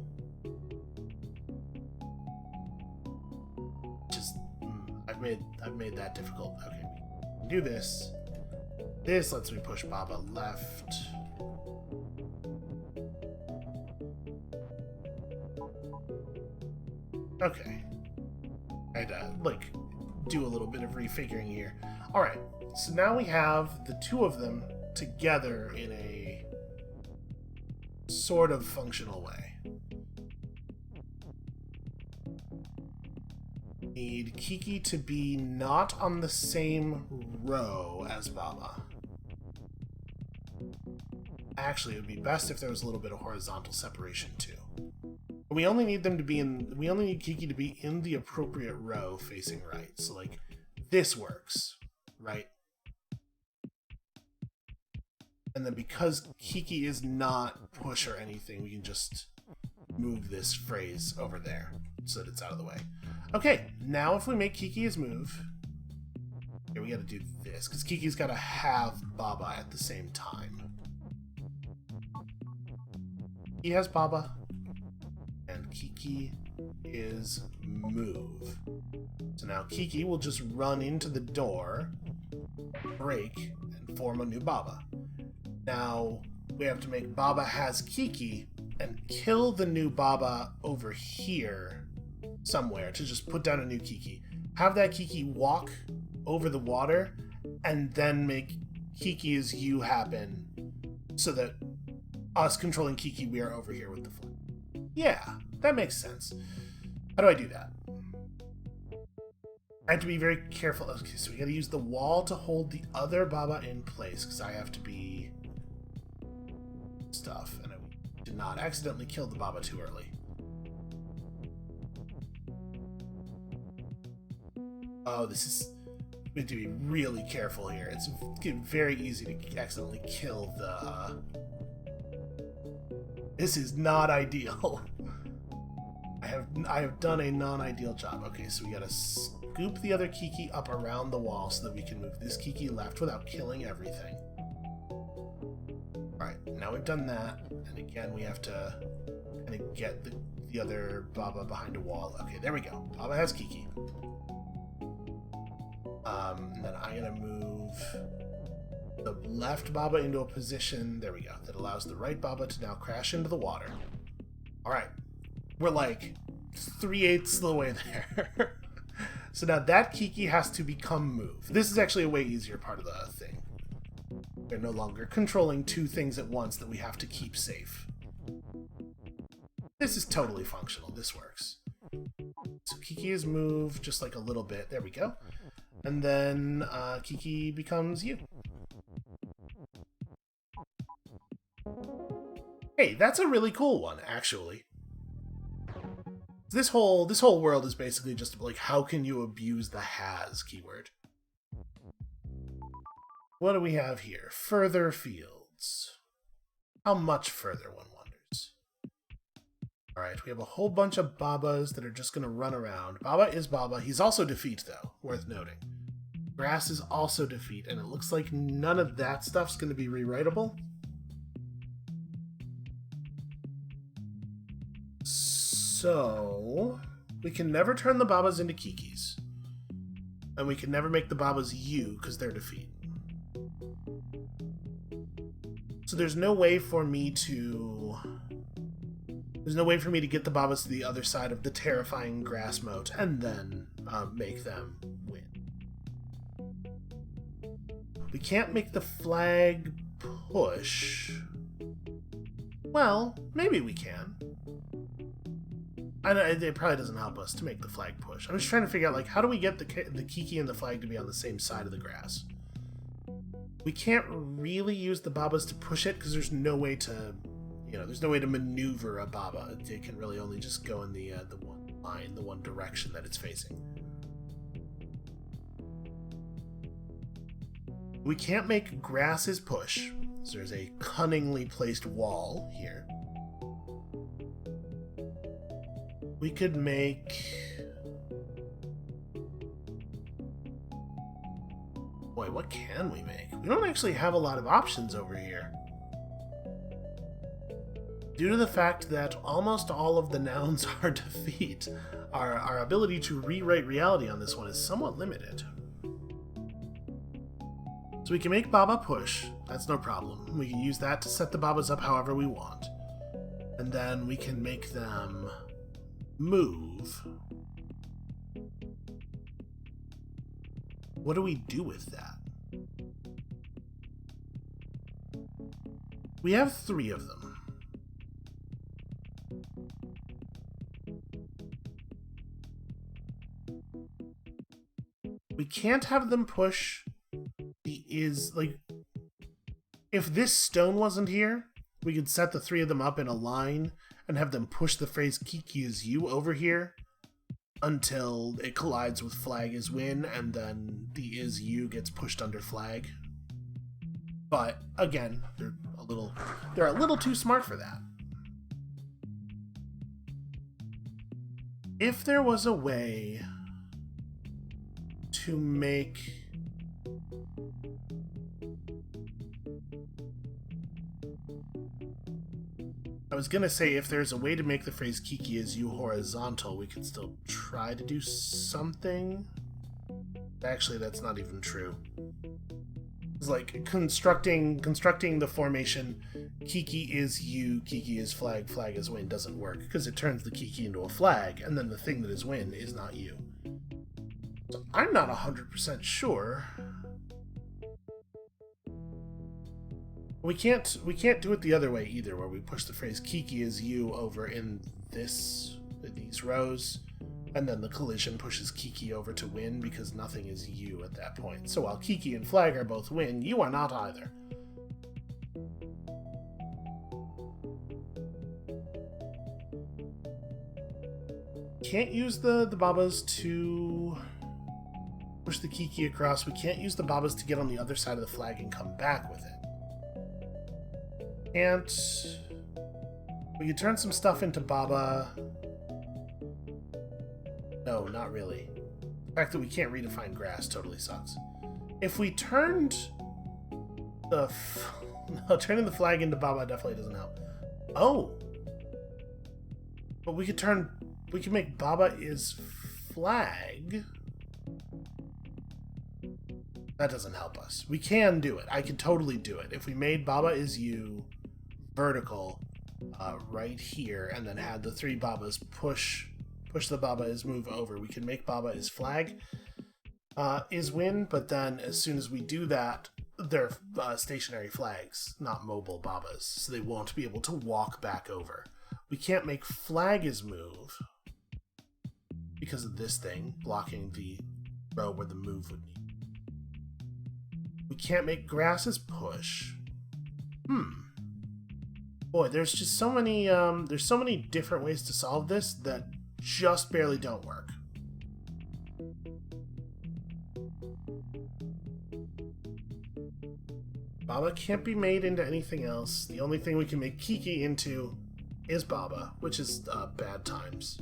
Just I've made that difficult. Okay. Do this. This lets me push Baba left. Okay. I'd do a little bit of refiguring here. Alright, so now we have the two of them together in a sort of functional way. Need Kiki to be not on the same row as Baba. Actually, it would be best if there was a little bit of horizontal separation too. We only need them to be we only need Kiki to be in the appropriate row facing right. So like this works, right? And then because Kiki is not push or anything, we can just move this phrase over there so that it's out of the way. Okay, now if we make Kiki his move, here we gotta do this, because Kiki's gotta have Baba at the same time. He has Baba, and Kiki is move. So now Kiki will just run into the door, break, and form a new Baba. Now we have to make Baba has Kiki and kill the new Baba over here somewhere to just put down a new Kiki. Have that Kiki walk over the water and then make Kiki as you happen so that us controlling Kiki, we are over here with the foot. Yeah, that makes sense. How do I do that? I have to be very careful. Okay, so we gotta use the wall to hold the other Baba in place because I have to be stuff, and I did not accidentally kill the Baba too early. Oh, this is... We have to be really careful here. It's very easy to accidentally kill the... This is not ideal. I have done a non-ideal job. Okay, so we gotta scoop the other Kiki up around the wall so that we can move this Kiki left without killing everything. Alright, now we've done that, and again we have to kind of get the other Baba behind a wall. Okay, there we go. Baba has Kiki. And then I'm gonna move the left Baba into a position, there we go, that allows the right Baba to now crash into the water. Alright, we're like 3/8 of the way there. So now that Kiki has to become move. This is actually a way easier part of the thing. We're no longer controlling two things at once that we have to keep safe. This is totally functional, this works. So Kiki is move just like a little bit, there we go. And then Kiki becomes you. Hey, that's a really cool one, actually. This whole world is basically just like, how can you abuse the has keyword? What do we have here? Further fields. How much further, one wonders. Alright, we have a whole bunch of Babas that are just going to run around. Baba is Baba. He's also defeat, though, worth noting. Grass is also defeat, and it looks like none of that stuff's going to be rewritable. So, we can never turn the Babas into Kikis. And we can never make the Babas you, because they're defeat. So there's no way for me to... There's no way for me to get the Babas to the other side of the terrifying grass moat and then make them win. We can't make the flag push. Well, maybe we can. It probably doesn't help us to make the flag push. I'm just trying to figure out, like, how do we get the Kiki and the flag to be on the same side of the grass? We can't really use the Babas to push it because there's no way to... there's no way to maneuver a Baba. It can really only just go in the one line, the one direction that it's facing. We can't make grasses push, so there's a cunningly placed wall here. We could make... Boy, what can we make? We don't actually have a lot of options over here. Due to the fact that almost all of the nouns are defeat, our ability to rewrite reality on this one is somewhat limited. So we can make Baba push, that's no problem. We can use that to set the Babas up however we want. And then we can make them move. What do we do with that? We have 3 of them. We can't have them push if this stone wasn't here, we could set the 3 of them up in a line and have them push the phrase Kiki is you over here until it collides with flag is win, and then the is you gets pushed under flag. But again, they're a little too smart for that. If there was a way to make... I was gonna say, if there's a way to make the phrase Kiki is you horizontal, we could still try to do something. Actually, that's not even true. It's like constructing the formation Kiki is you, Kiki is flag, flag is win doesn't work, because it turns the Kiki into a flag, and then the thing that is win is not you. So I'm not 100% sure. We can't do it the other way either, where we push the phrase Kiki is you over in these rows, and then the collision pushes Kiki over to win because nothing is you at that point. So while Kiki and flag are both win, you are not either. Can't use the Babas to push the Kiki across. We can't use the Babas to get on the other side of the flag and come back with it. And we could turn some stuff into Baba. No, not really. The fact that we can't redefine grass totally sucks. If we turned turning the flag into Baba definitely doesn't help. Oh! But we could make Baba is flag. That doesn't help us. We can do it. I can totally do it. If we made Baba is you vertical right here, and then had the 3 Babas push the Baba is move over, we can make Baba is flag is win, but then as soon as we do that, they're stationary flags, not mobile Babas, so they won't be able to walk back over. We can't make flag is move because of this thing blocking the row where the move would need. We can't make grasses push. Boy, there's just so many different ways to solve this that just barely don't work. Baba can't be made into anything else. The only thing we can make Kiki into is Baba, which is bad times.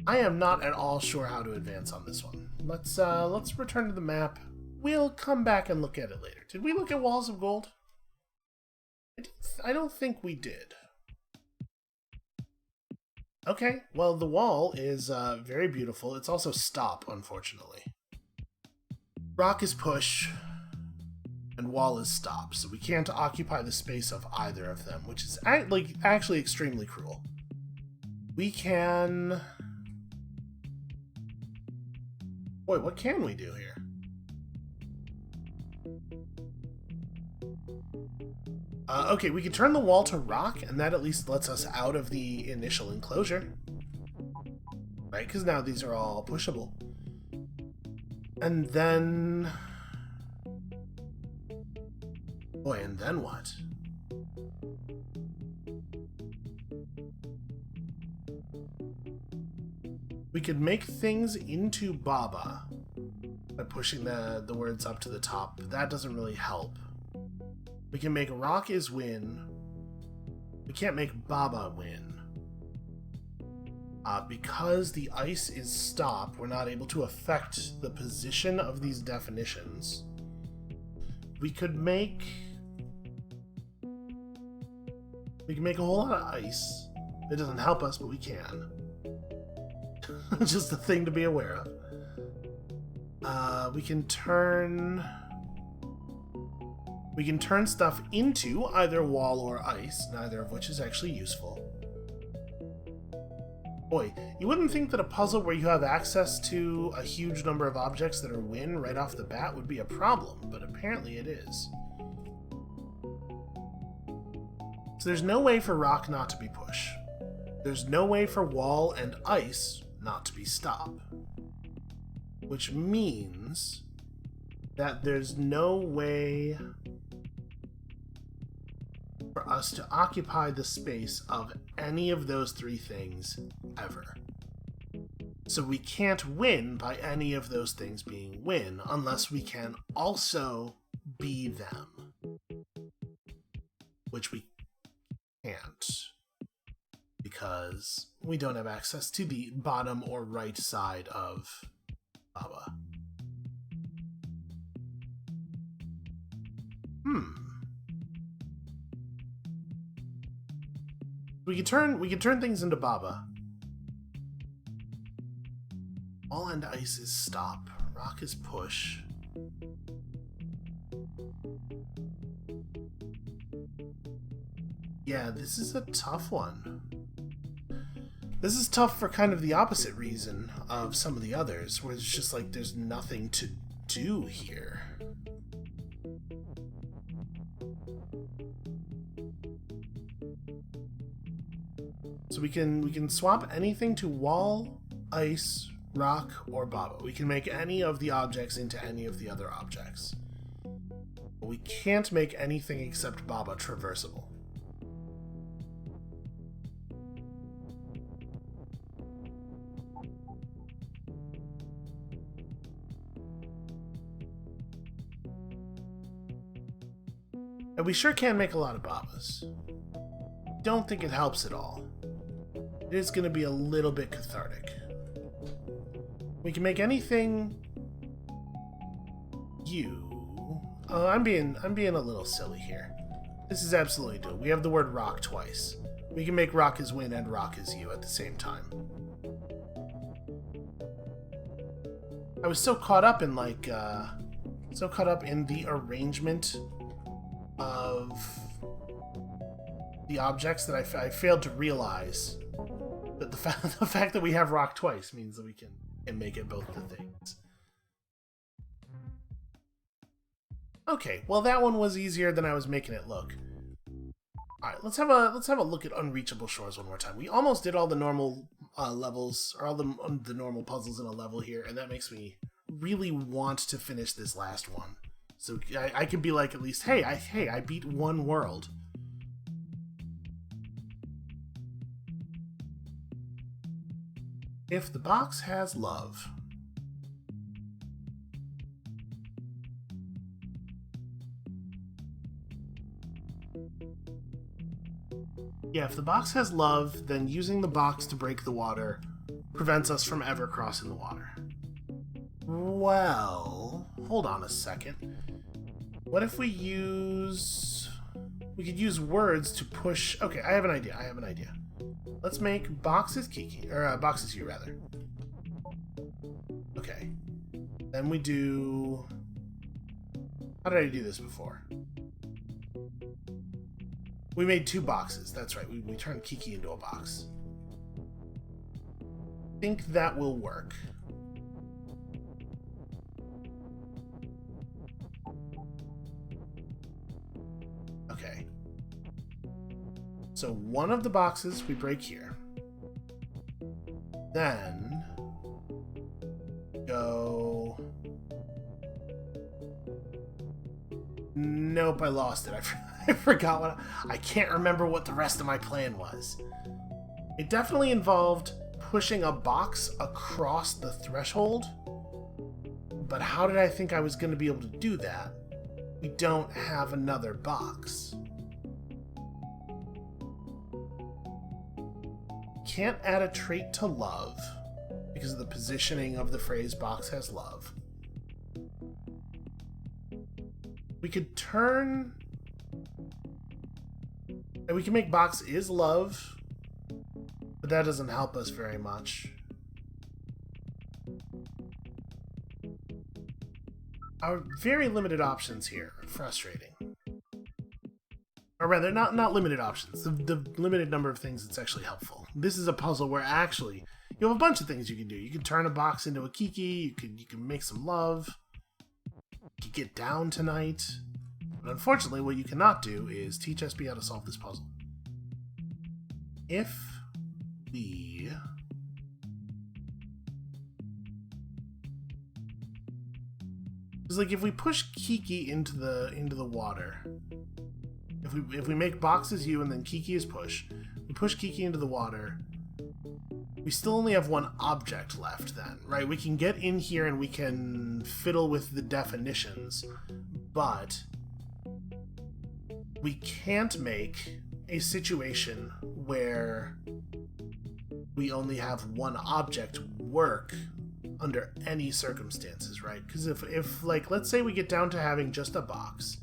I am not at all sure how to advance on this one. Let's return to the map. We'll come back and look at it later. Did we look at Walls of Gold? I don't think we did. Okay, well, the wall is very beautiful. It's also stop, unfortunately. Rock is push, and wall is stop, so we can't occupy the space of either of them, which is actually extremely cruel. We can... Boy, what can we do here? Okay, we can turn the wall to rock, and that at least lets us out of the initial enclosure. Right, because now these are all pushable. And then... Boy, and then what? We could make things into Baba by pushing the words up to the top, but that doesn't really help. We can make rock is win. We can't make Baba win. Because the ice is stop, we're not able to affect the position of these definitions. We could make... We can make a whole lot of ice. It doesn't help us, but we can. Just a thing to be aware of. We can turn stuff into either wall or ice, neither of which is actually useful. Boy, you wouldn't think that a puzzle where you have access to a huge number of objects that are win right off the bat would be a problem, but apparently it is. So there's no way for rock not to be push. There's no way for wall and ice not to be stop. Which means that there's no way for us to occupy the space of any of those three things ever. So we can't win by any of those things being win unless we can also be them. Which we can't, because we don't have access to the bottom or right side of Baba. We can turn things into Baba. Wall and ice is stop. Rock is push. Yeah, this is a tough one. This is tough for kind of the opposite reason of some of the others, where it's just like there's nothing to do here. So we can swap anything to wall, ice, rock, or Baba. We can make any of the objects into any of the other objects. But we can't make anything except Baba traversable. And we sure can make a lot of Babas. Don't think it helps at all. It is going to be a little bit cathartic. We can make anything... I'm being a little silly here. This is absolutely doable. We have the word rock twice. We can make rock is win and rock is you at the same time. I was so caught up in the arrangement of the objects that I failed to realize that the fact that we have rock twice means that we can make it both the things. Okay, well that one was easier than I was making it look. Alright, let's have a look at Unreachable Shores one more time. We almost did all the normal levels, or all the normal puzzles in a level here, and that makes me really want to finish this last one. So I can be like, at least, hey, I beat one world. If the box has love. Yeah, if the box has love, then using the box to break the water prevents us from ever crossing the water. Well, hold on a second. What if we use we could use words to push. Okay, I have an idea. Let's make boxes Kiki, or boxes you rather. Okay. Then we do. How did I do this before? We made 2 boxes. That's right. We turned Kiki into a box. I think that will work. Okay. So one of the boxes we break here. Then go. Nope, I lost it. I forgot what I can't remember what the rest of my plan was. It definitely involved pushing a box across the threshold. But how did I think I was going to be able to do that? We don't have another box. Can't add a trait to love because of the positioning of the phrase box has love. We could turn... And we can make box is love, but that doesn't help us very much. Our very limited options here are frustrating. Or rather, not limited options. The limited number of things that's actually helpful. This is a puzzle where actually you have a bunch of things you can do. You can turn a box into a Kiki. You can make some love. You can get down tonight. But unfortunately, what you cannot do is teach SB how to solve this puzzle. If we... It's like if we push Kiki into the water, if we make boxes you and then Kiki is push, we push Kiki into the water, we still only have one object left then, right? We can get in here and we can fiddle with the definitions, but we can't make a situation where we only have one object work under any circumstances, right? Because if like, let's say we get down to having just a box,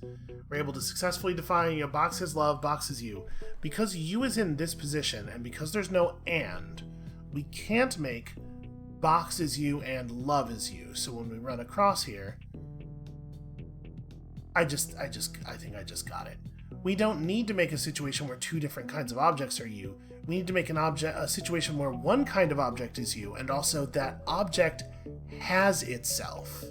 we're able to successfully define, box is love, box is you. Because you is in this position, and because there's no and, we can't make box is you and love is you. So when we run across here, I think I just got it. We don't need to make a situation where 2 different kinds of objects are you. We need to make a situation where one kind of object is you, and also that object has itself.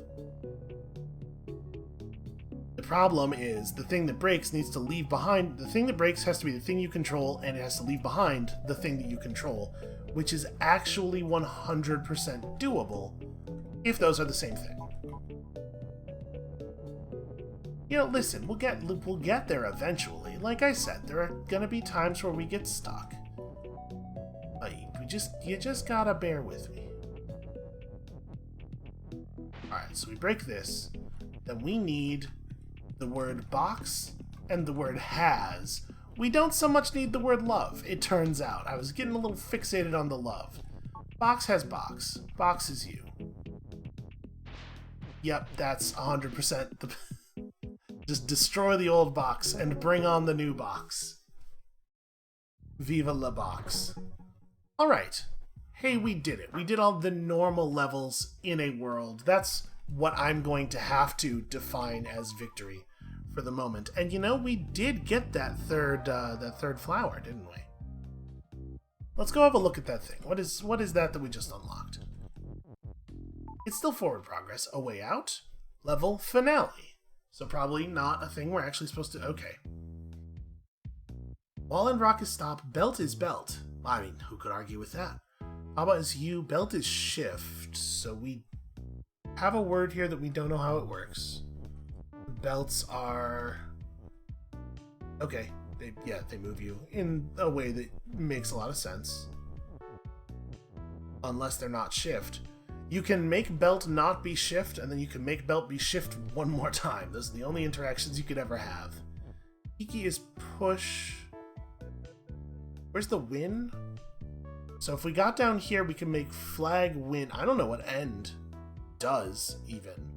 The problem is the thing that breaks needs to leave behind. The thing that breaks has to be the thing you control, and it has to leave behind the thing that you control, which is actually 100% doable if those are the same thing. Listen, we'll get there eventually. Like I said, there are gonna be times where we get stuck. You just gotta bear with me. Alright, so we break this. Then we need the word box and the word has. We don't so much need the word love, it turns out. I was getting a little fixated on the love. Box has box. Box is you. Yep, that's 100% the... Just destroy the old box and bring on the new box. Viva la box. Alright. Hey, we did it. We did all the normal levels in a world. That's what I'm going to have to define as victory for the moment. And we did get that third flower, didn't we? Let's go have a look at that thing. What is that we just unlocked? It's still forward progress. A way out. Level finale. So probably not a thing we're actually supposed to... Okay. Wall and rock is stop, belt is belt. I mean, who could argue with that? Baba is you, belt is shift. So we have a word here that we don't know how it works. Belts are... Okay. They move you in a way that makes a lot of sense. Unless they're not shift. You can make belt not be shift, and then you can make belt be shift one more time. Those are the only interactions you could ever have. Kiki is push. Where's the win? So if we got down here, we can make flag win. I don't know what end does, even.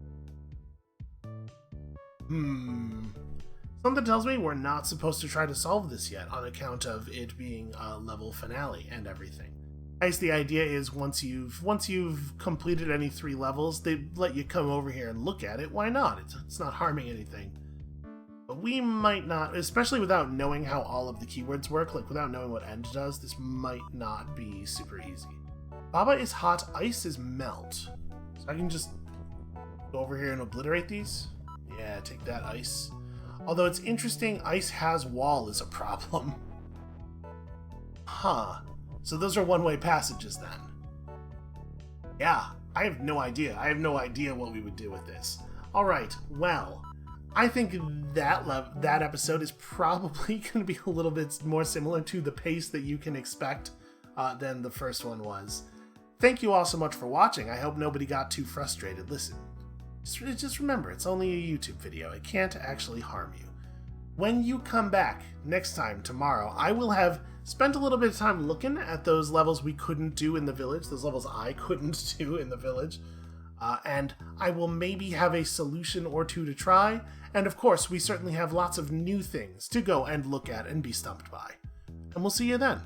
It's Something tells me we're not supposed to try to solve this yet on account of it being a level finale and everything. I guess the idea is once you've completed any 3 levels, they let you come over here and look at it. Why not? It's not harming anything. But we might not, especially without knowing how all of the keywords work, like without knowing what end does, this might not be super easy. Baba is hot, ice is melt. So I can just go over here and obliterate these. Yeah, take that ice. Although it's interesting, ice has wall is a problem. Huh. So those are one-way passages then. Yeah, I have no idea. I have no idea what we would do with this. Alright, well, I think that episode is probably going to be a little bit more similar to the pace that you can expect than the first one was. Thank you all so much for watching. I hope nobody got too frustrated. Listen, just remember, it's only a YouTube video. It can't actually harm you. When you come back next time, tomorrow, I will have spent a little bit of time looking at those levels we couldn't do in the village, those levels I couldn't do in the village, and I will maybe have a solution or 2 to try, and of course, we certainly have lots of new things to go and look at and be stumped by. And we'll see you then.